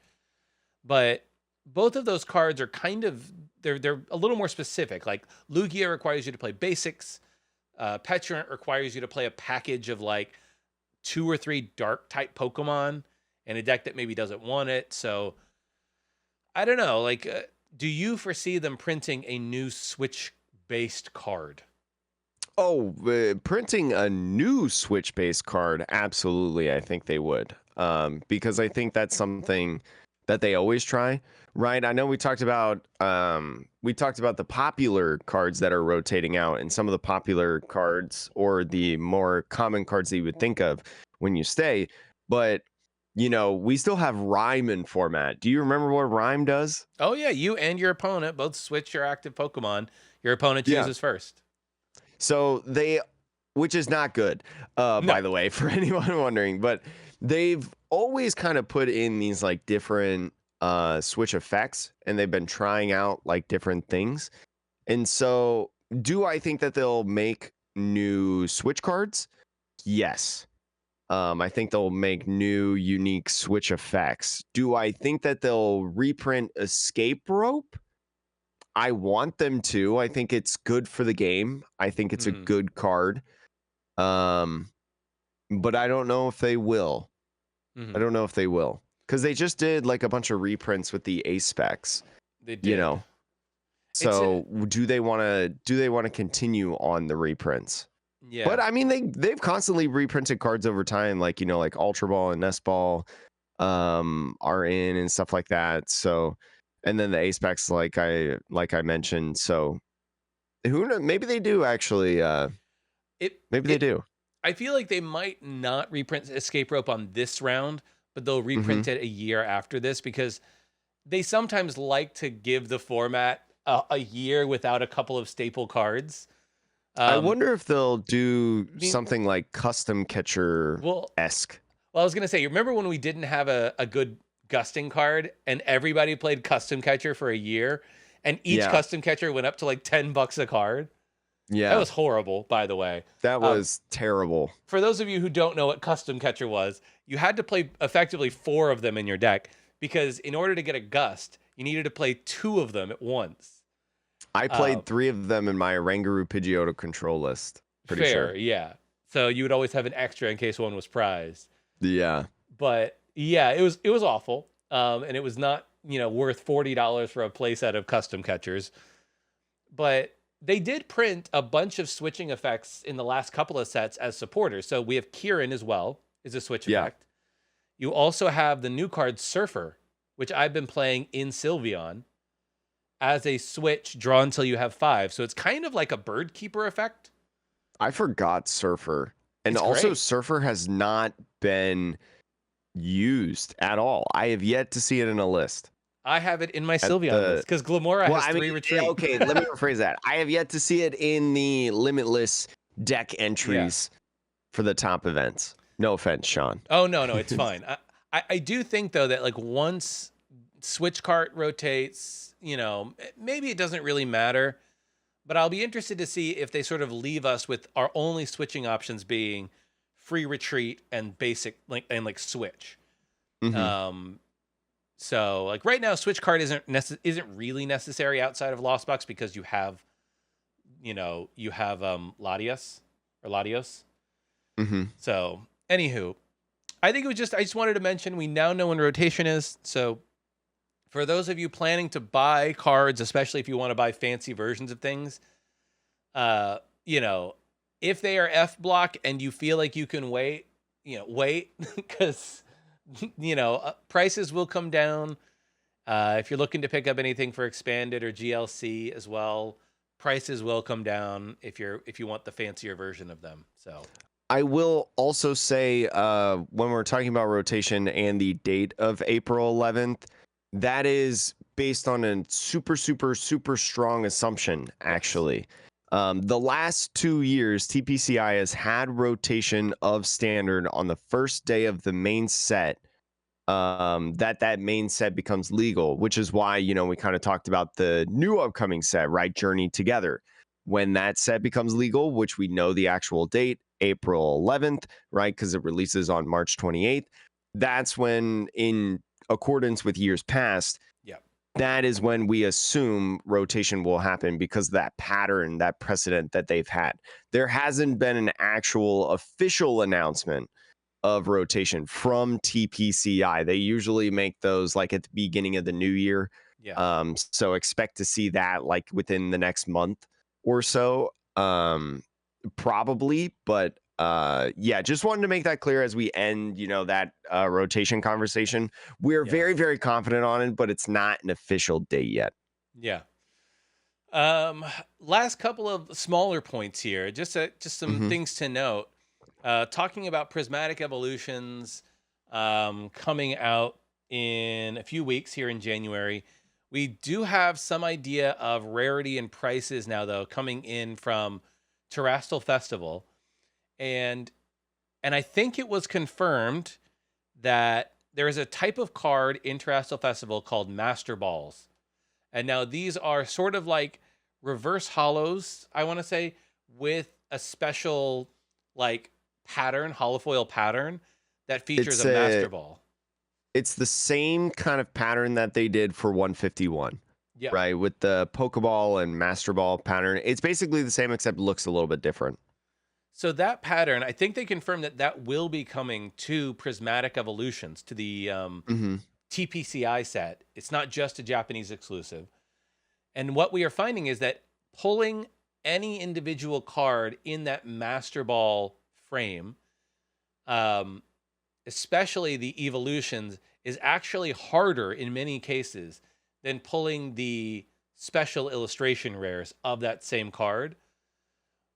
But both of those cards are kind of, they're a little more specific. Like Lugia requires you to play basics. Petulant requires you to play a package of like 2 or 3 dark type Pokemon in a deck that maybe doesn't want it. So I don't know. Like, do you foresee them printing a new Switch based card? Oh, printing a new Switch-based card, absolutely. I think they would, because I think that's something that they always try, right? I know we talked about the popular cards that are rotating out, and some of the popular cards or the more common cards that you would think of when you stay, but we still have Rhyme in format. Do you remember what Rhyme does? Oh, yeah. You and your opponent both switch your active Pokemon. Your opponent Yeah. chooses first. So which is not good, No. by the way, for anyone wondering, but they've always kind of put in these like different switch effects, and they've been trying out like different things. And so, do I think that they'll make new switch cards? Yes. I think they'll make new unique switch effects. Do I think that they'll reprint Escape Rope? I want them to. I think it's good for the game. I think it's a Mhm. good card. Um, but I don't know if they will. I Mhm. don't know if they will, because they just did like a bunch of reprints with the ace specs, They you did. know. It's a, So do they want to continue on the reprints? yeah. But I mean, they've constantly reprinted cards over time, like like Ultra Ball and Nest Ball, are in and stuff like that. So, and then the ace specs, like I mentioned. So who knows? Maybe they do actually. It Maybe they it do. I feel like they might not reprint Escape Rope on this round, but they'll Hmm. reprint it a year after this because they sometimes like to give the format a year without a couple of staple cards. I Um, wonder if they'll do I mean, something like custom catcher well, esque. I was gonna say, you remember when we didn't have a good gusting card and everybody played custom catcher for a year, and each Yeah, custom catcher went up to like $10 a card? That yeah, was horrible, by the way. that Um, was terrible. for those of you who don't know what custom catcher was, you had to play effectively 4 of them in your deck because in order to get a gust, you needed to play 2 of them at once. I Uh, played 3 of them in my Rangaroo Pidgeotto control list. Pretty fair, sure. yeah. So you would always have an extra in case one was prized. Yeah, But yeah, it was awful. And it was not, worth $40 for a playset of custom catchers. But they did print a bunch of switching effects in the last couple of sets as supporters. So we have Kieran as well, is a switch yeah. effect. You also have the new card Surfer, which I've been playing in Sylveon as a switch draw until you have 5. So it's kind of like a bird keeper effect. I forgot Surfer, and It's also great. Surfer has not been used at all. I have yet to see it in a list I have it in my at Sylveon the list because Glamora well, has I mean, 3 retreat. okay, let me rephrase that. I have yet to see it in the limitless deck Yeah. entries for the top events. No offense, Sean. Oh, no, no, it's fine. I do think, though, that, like, once Switch Cart rotates, maybe it doesn't really matter, but I'll be interested to see if they sort of leave us with our only switching options being free retreat and basic, like switch. Hmm. Um, so like right now, switch card isn't really necessary outside of Lost Box because you have Latios or Latios. Hmm. So anywho, I just wanted to mention we now know when rotation is. So for those of you planning to buy cards, especially if you want to buy fancy versions of things, uh, you know, if they are F block and you feel like you can wait, wait because prices will come down. If you're looking to pick up anything for expanded or GLC as well, prices will come down if you want the fancier version of them. So I will also say when we're talking about rotation and the date of April 11th, that is based on a super, super, super strong assumption, yes, actually. The last 2 years, TPCI has had rotation of standard on the first day of the main set. That main set becomes legal, which is why we kind of talked about the new upcoming set, right? Journey Together. When that set becomes legal, which we know the actual date, April 11th, right? Because it releases on March 28th. That's when, in accordance with years past, yeah, that is when we assume rotation will happen because of that pattern, that precedent that they've had. There hasn't been an actual official announcement of rotation from TPCI. They usually make those like at the beginning of the new year. yeah, So expect to see that like within the next month or so. Probably, but yeah, just wanted to make that clear as we end, that rotation conversation. We're yeah, very, very confident on it, but it's not an official date yet. yeah. Um, Last couple of smaller points here, just some Hmm. things to note. Talking about prismatic evolutions coming out in a few weeks here in January. We do have some idea of rarity and prices now, though, coming in from Terrestrial Festival, and I think it was confirmed that there is a type of card in Terrestrial Festival called Master Balls. And now these are sort of like reverse hollows, I want to say, with a special like pattern, holofoil pattern that features It's a master a ball. it's the same kind of pattern that they did for 151, Yep. right? With the Pokeball and Master Ball pattern. It's basically the same except looks a little bit different. So that pattern, I think they confirmed that will be coming to Prismatic Evolutions, to the Hmm. TPCI set. It's not just a Japanese exclusive. And what we are finding is that pulling any individual card in that Master Ball frame, um, especially the evolutions, is actually harder in many cases than pulling the special illustration rares of that same card,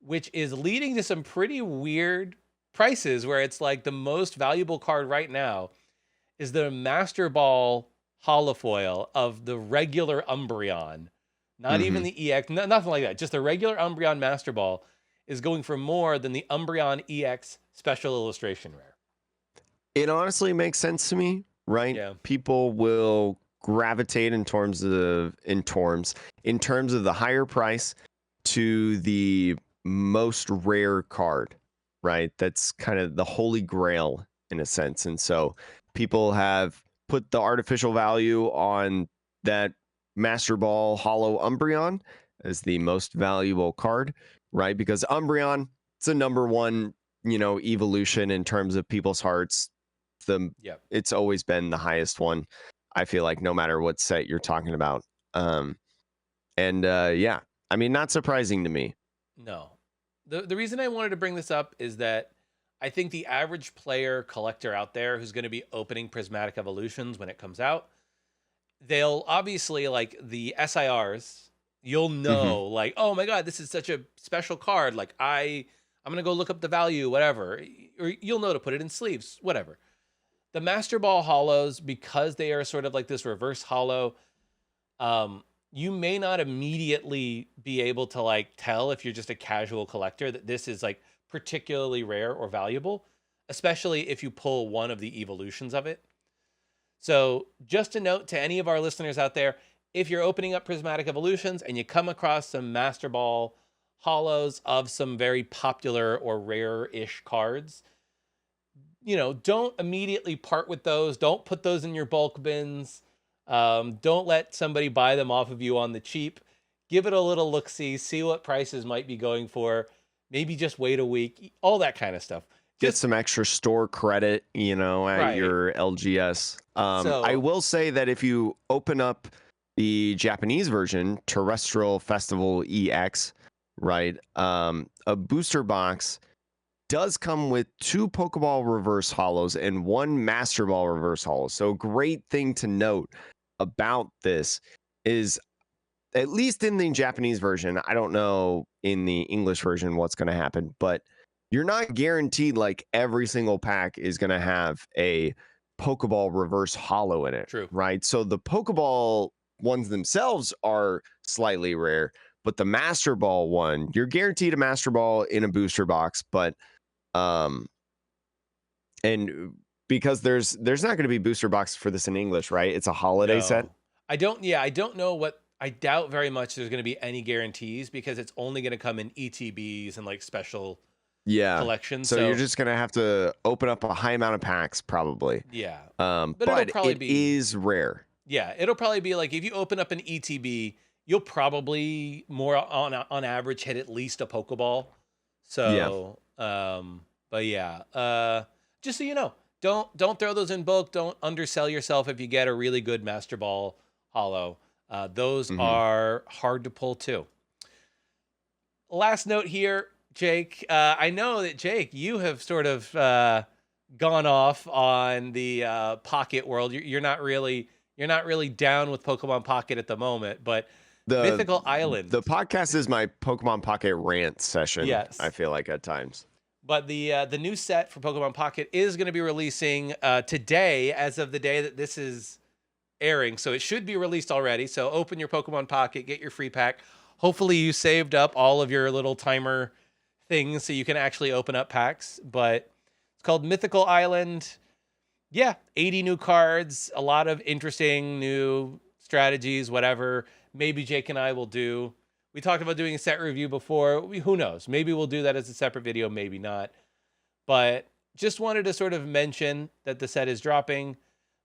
which is leading to some pretty weird prices where it's like the most valuable card right now is the Master Ball holofoil of the regular Umbreon, not even Hmm. the EX, nothing like that. Just the regular Umbreon Master Ball is going for more than the Umbreon EX special illustration rare. It honestly makes sense to me, right? Yeah. People will gravitate in terms of the higher price to the most rare card, right? That's kind of the holy grail in a sense. And so people have put the artificial value on that Master Ball Hollow Umbreon as the most valuable card, right? Because Umbreon, it's a number one, evolution in terms of people's hearts. the Yep. it's always been the highest one. I feel like no matter what set you're talking about. And yeah, I mean, not surprising to me. No. The reason I wanted to bring this up is that I think the average player collector out there who's going to be opening Prismatic Evolutions when it comes out, they'll obviously like the SIRs, you'll Hmm. know like, "Oh my god, this is such a special card. Like I'm going to go look up the value, whatever." Or you'll know to put it in sleeves, whatever. The Master Ball hollows, because they are sort of like this reverse hollow, you may not immediately be able to like tell if you're just a casual collector that this is like particularly rare or valuable, especially if you pull one of the evolutions of it. So, just a note to any of our listeners out there, if you're opening up Prismatic Evolutions and you come across some Master Ball hollows of some very popular or rare-ish cards, don't immediately part with those. Don't put those in your bulk bins. Don't let somebody buy them off of you on the cheap. Give it a little look-see, see what prices might be going for. Maybe just wait a week, all that kind of stuff. Get Just some extra store credit, at right. your LGS. I So, will say that if you open up the Japanese version, Terrestrial Festival EX, right, a booster box does come with 2 Pokeball reverse hollows and 1 Master Ball reverse hollow. So, great thing to note about this is, at least in the Japanese version, I don't know in the English version what's going to happen, but you're not guaranteed like every single pack is going to have a Pokeball reverse hollow in it, true. right? So the Pokeball ones themselves are slightly rare, but the Master Ball one, you're guaranteed a Master Ball in a booster box, but um and because there's not going to be booster boxes for this in English, right? It's a holiday set. No. I don't know what I doubt very much there's going to be any guarantees because it's only going to come in ETBs and like special Yeah. collections. So you're So, just gonna have to open up a high amount of packs, probably. yeah. But it'll But probably it be is rare. yeah, it'll probably be like if you open up an ETB, you'll probably more on average hit at least a Pokeball. Yeah. So, but yeah, just so you know, don't throw those in bulk. Don't undersell yourself if you get a really good Master Ball hollow. Those Hmm. are hard to pull too. Last note here, Jake. I know that Jake, you have sort of gone off on the Pocket world. You're not really down with Pokemon Pocket at the moment, but The Mythical the Island, podcast is my Pokemon Pocket rant session, I yes. feel like at times. But the new set for Pokemon Pocket is going to be releasing today, as of the day that this is airing. So it should be released already. So open your Pokemon Pocket, get your free pack. Hopefully you saved up all of your little timer things so you can actually open up packs. But it's called Mythical Island. Yeah, 80 new cards, a lot of interesting new strategies, whatever. Maybe Jake and I will do. We talked about doing a set review before. Who knows? Maybe we'll do that as a separate video, maybe not. But just wanted to sort of mention that the set is dropping.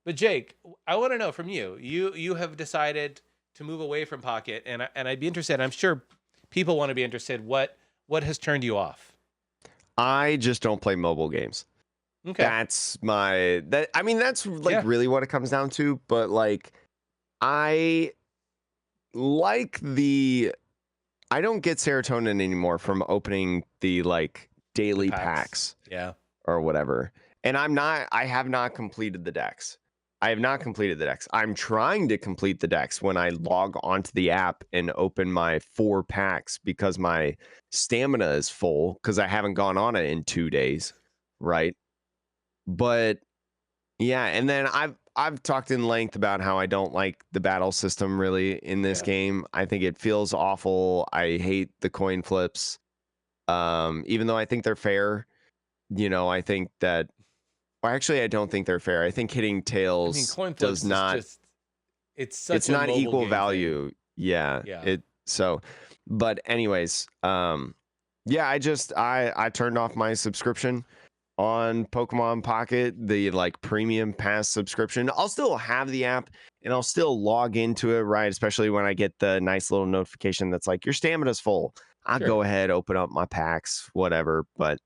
But Jake, I want to know from you. You have decided to move away from Pocket, and I'd be interested. I'm sure people want to be interested. What has turned you off? I just don't play mobile games. Okay. That's like Yeah. really what it comes down to, but like I like the I don't get serotonin anymore from opening the like The daily packs. packs Yeah. or whatever. And I have not completed the decks. I have not completed the decks. I'm trying to complete the decks when I log onto the app and open my 4 packs because my stamina is full because I haven't gone on it in 2 days, right? But yeah, and then I've talked in length about how I don't like the battle system really in this Yeah. game. I think it feels awful. I hate the coin flips. Even though I think they're fair, I think that well, actually I don't think they're fair. I think hitting I mean, tails coin does flips is not just it's it's such a not mobile equal game thing. value. Yeah. Yeah. It so but anyways, yeah, I turned off my subscription on Pokemon Pocket, the like premium pass subscription. I'll still have the app and I'll still log into it, right? Especially when I get the nice little notification that's like your stamina's full. I'll Sure. go ahead, open up my packs, whatever. But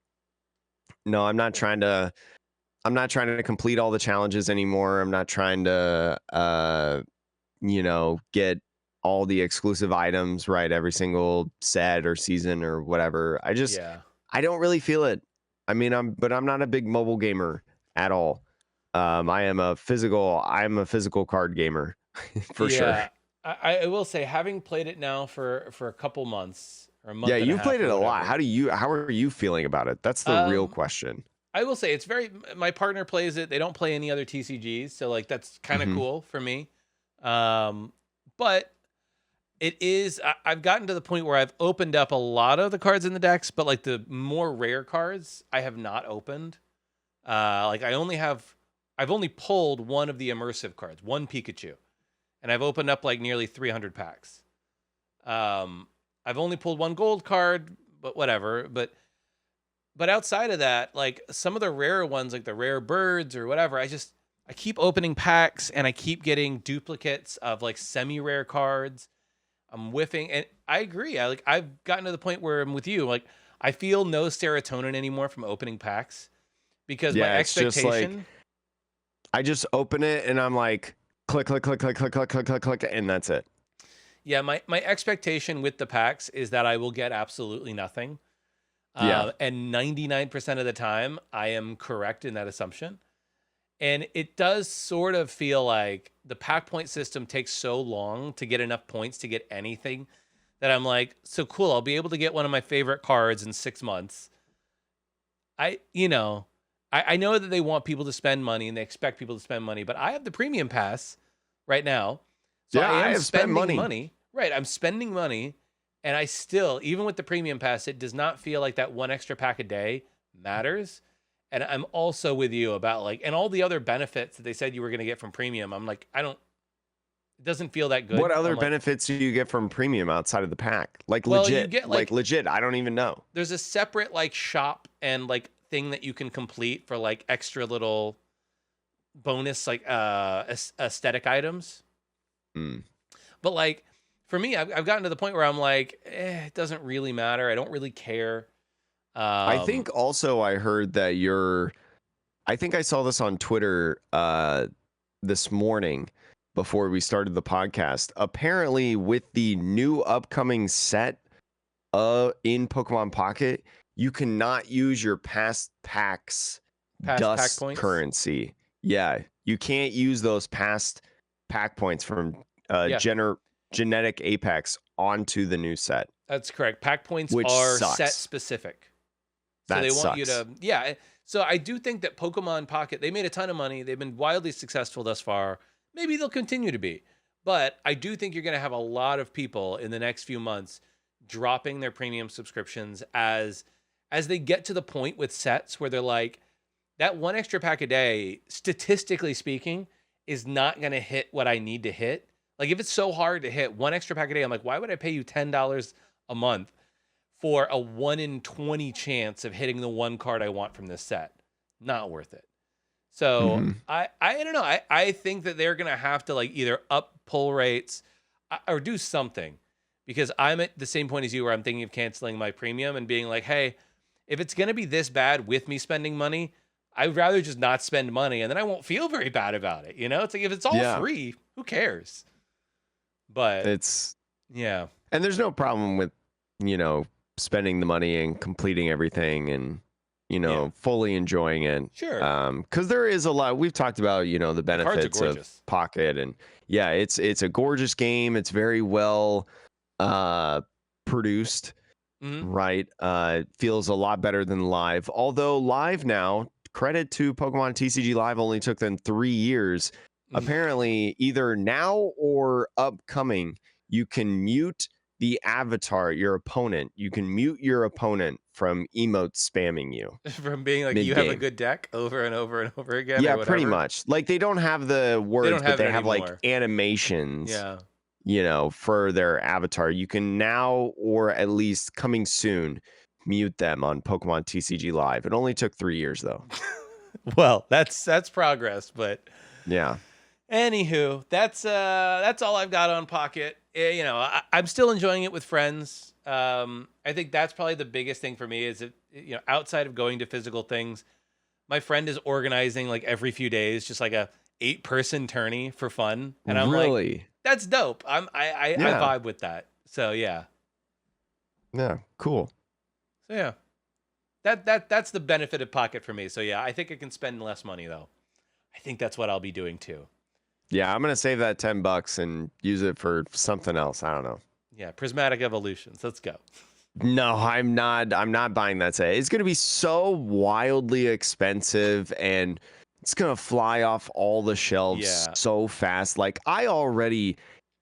no, I'm not trying to complete all the challenges anymore. I'm not trying to get all the exclusive items, right? Every single set or season or whatever. Yeah. I don't really feel it. I mean, I'm not a big mobile gamer at all. I'm a physical card gamer for sure. Yeah. I will say, having played it now for a couple months or a Yeah, month and a you've played half it or a lot. whatever. How are you feeling about it? That's the real Um, question. I will say it's very. My partner plays it. They don't play any other TCGs, so like that's kind of Hmm. cool for me. Um, but it is. I've gotten to the point where I've opened up a lot of the cards in the decks, but like the more rare cards, I have not opened. Like I've only pulled one of the immersive cards, one Pikachu, and I've opened up like nearly 300 packs. Um, I've only pulled one gold card, but whatever. But outside of that, like some of the rarer ones, like the rare birds or whatever, I keep opening packs and I keep getting duplicates of like semi-rare cards. I'm whiffing, and I agree. I've gotten to the point where I'm with you. Like I feel no serotonin anymore from opening packs because my Yeah, it's just like expectation. I just open it and I'm like, click, click, click, click, click, click, click, click, click, and that's it. Yeah, my expectation with the packs is that I will get absolutely nothing. Yeah. And 99% of the time, I am correct in that assumption. And it does sort of feel like the pack point system takes so long to get enough points to get anything that I'm like, so cool. I'll be able to get one of my favorite cards in 6 months. I, you know, I know that they want people to spend money and they expect people to spend money, but I have the premium pass right now. So I Yeah, I am have spent spending money. money. Right. I'm spending money. And I still, even with the premium pass, it does not feel like that one extra pack a day matters. And I'm also with you about like, and all the other benefits that they said you were going to get from premium. I'm like, it doesn't feel that What good. other I'm like, benefits do you get from premium outside of the pack? well, you get Like like, legit. I don't even know. there's a separate like shop and like thing that you can complete for like extra little bonus, like aesthetic items. Mm. But like, for me, I've gotten to the point where I'm like, it doesn't really matter. I don't really care. I Um, think also I heard that I think I saw this on Twitter this morning before we started the podcast. Apparently, with the new upcoming set in Pokemon Pocket, you cannot use your past packs past pack dust points. currency. Yeah, you can't use those past pack points from Yeah, genetic Apex onto the new set, that's correct. Pack points which are set sucks. specific. So That they want you sucks. to, yeah. So I do think that Pokemon Pocket, they made a ton of money. They've been wildly successful thus far. Maybe they'll continue to be. But I do think you're going to have a lot of people in the next few months dropping their premium subscriptions as they get to the point with sets where they're like, that one extra pack a day, statistically speaking, is not going to hit what I need to hit. Like if it's so hard to hit one extra pack a day, I'm like, why would I pay you $10 a month for a 1 in 20 chance of hitting the one card I want from this set? Not worth it. So Hmm. I don't know. I think that they're gonna have to like either up pull rates or do something, because I'm at the same point as you where I'm thinking of canceling my premium and being like, hey, if it's gonna be this bad with me spending money, I'd rather just not spend money and then I won't feel very bad about it. You know, it's like if it's all Yeah, free, who cares? But it's yeah, and there's no problem with you know spending the money and completing everything and yeah, fully enjoying it. sure. Because there is a lot we've talked about the The cards are benefits of gorgeous. Pocket, and yeah, it's a gorgeous game. It's very well uh produced, Hmm. right? Feels a lot better than live, although live now, credit to Pokemon TCG Live, only took them 3 years. Apparently either now or upcoming, you can mute the avatar, your opponent. You can mute your opponent from emote spamming you From being like, mid you have a game. good deck over and over and over again or Yeah, pretty whatever. much. Like they don't have the They words, don't but have it they have like anymore. animations, Yeah. for their avatar. You can now, or at least coming soon, mute them on Pokemon TCG Live. It only took 3 years though. Well, that's progress, but Yeah. anywho, that's all I've got on Pocket. I'm still enjoying it with friends. I think that's probably the biggest thing for me is that, outside of going to physical things, my friend is organizing like every few days, just like a 8-person tourney for fun, and I'm like, Really? that's dope. I Yeah. vibe with that. So yeah, Yeah. Cool. so yeah, that's the benefit of Pocket for me. So yeah, I think I can spend less money though. I think that's what I'll be doing too. Yeah, I'm gonna save that $10 and use it for something else. I don't know. Yeah, prismatic evolutions. Let's go. No, I'm not buying that set. It's going to be so wildly expensive and it's going to fly off all the shelves Yeah. so fast. Like I already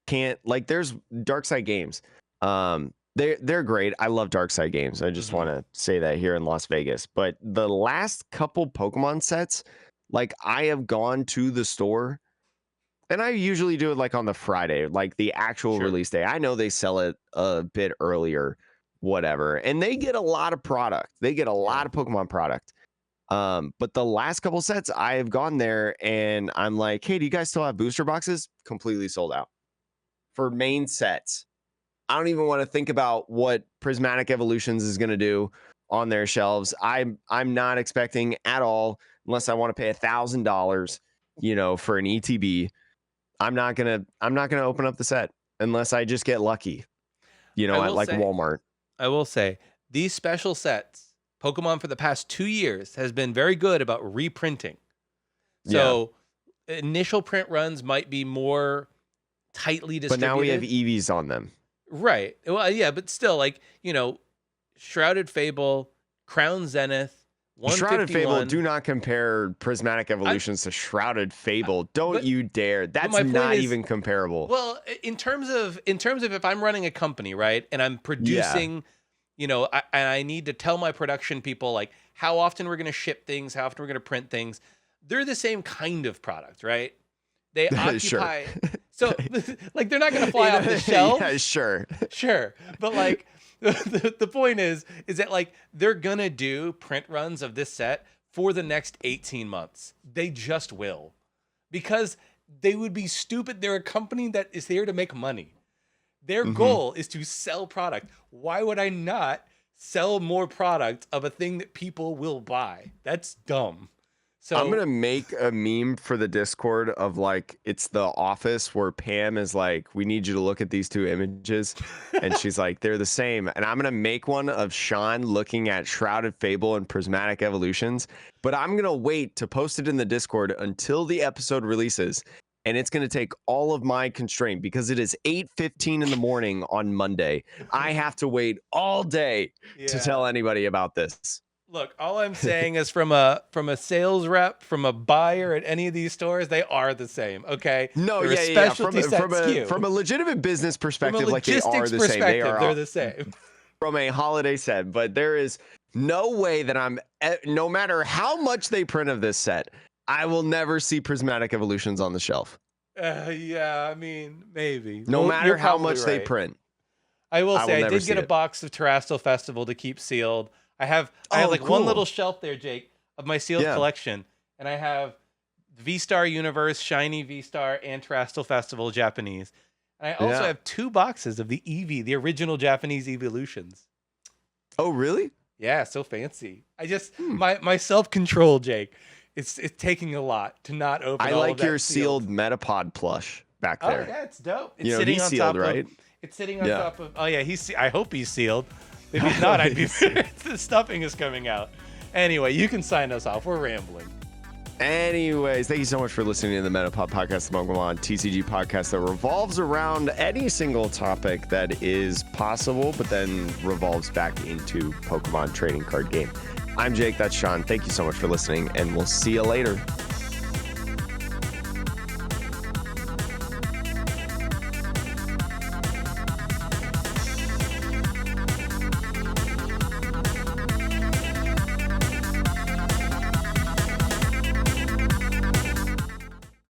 can't like there's Dark Side Games. They're great. I love Dark Side Games. I just Hmm. want to say that here in Las Vegas. But the last couple Pokemon sets, like I have gone to the store and I usually do it like on the Friday, like the actual Sure. release day. I know they sell it a bit earlier, whatever. And they get a lot of product. They get a lot Yeah. of Pokemon product. But the last couple sets, I have gone there and I'm like, hey, do you guys still have booster boxes? Completely sold out for main sets. I don't even want to think about what Prismatic Evolutions is going to do on their shelves. I'm not expecting at all, unless I want to pay $1,000, for an ETB. I'm not gonna open up the set unless I just get lucky, I at will like say, Walmart. I will say, these special sets, Pokemon for the past 2 years has been very good about reprinting. Yeah. So initial print runs might be more tightly But now we have distributed. EVs on them. Right. Well, yeah, but still, like, Shrouded Fable, Crown Zenith, Shrouded Fable, 151. do not compare Prismatic I, Evolutions to Shrouded I Fable. Don't but you dare. but That's my point not is, even comparable. well, in terms of if I'm running a company, right, and I'm Yeah. producing, and I need to tell my production people like how often we're going to ship things, how often we're going to print things. They're the same kind of product, right? They Sure. occupy, so like they're not going to fly off the Yeah, shelves. sure. Sure, but like the point is that like they're gonna do print runs of this set for the next 18 months. They just will. Because they would be stupid. They're a company that is there to make money. Their Hmm. goal is to sell product. Why would I not sell more product of a thing that people will buy? That's dumb. I'm So gonna make a meme for the Discord of like it's the office where Pam is like, we need you to look at these two images. And she's like, they're the same. And I'm gonna make one of Sean looking at Shrouded Fable and Prismatic Evolutions, but I'm gonna wait to post it in the Discord until the episode releases. And it's gonna take all of my constraint because it is 8:15 in the morning on Monday. I have to wait all day to yeah. tell anybody about this. Look, all I'm saying is from a sales rep, from a buyer at any of these stores, they are the same. Okay, No, they're a yeah. specialty set From SKU. a legitimate business From a perspective, like they are logistics the same. They perspective, are they're the same. from a holiday set, but there is no way that no matter how much they print of this set, I will never see Prismatic Evolutions on the shelf. Yeah, I mean, maybe. No Well, you're matter how probably much they right. print, I will I will say I never did see get a it. box of Terrestrial Festival to keep sealed. I have Oh, like one little cool. shelf there, Jake, of my sealed Yeah, collection, and I have V-Star Universe, Shiny V-Star, and Terrestrial Festival Japanese. And I also yeah. have 2 boxes of the Eevee, the original Japanese evolutions. Oh, really? Yeah, so fancy. I just Hmm. my self-control, Jake. It's taking a lot to not open I all of like your that sealed. sealed Metapod plush back Oh there. yeah, it's dope. You It's know, sitting he's on sealed, top of. right? It's sitting on Yeah. top of. Oh yeah, I hope he's sealed. If I he's not, hope I'd be. he's sealed. The stuffing is coming out. Anyway, you can sign us off. We're rambling. Anyways, thank you so much for listening to the Metapod Podcast, the Pokemon TCG podcast that revolves around any single topic that is possible, but then revolves back into Pokemon trading card game. I'm Jake, that's Sean. Thank you so much for listening, and we'll see you later.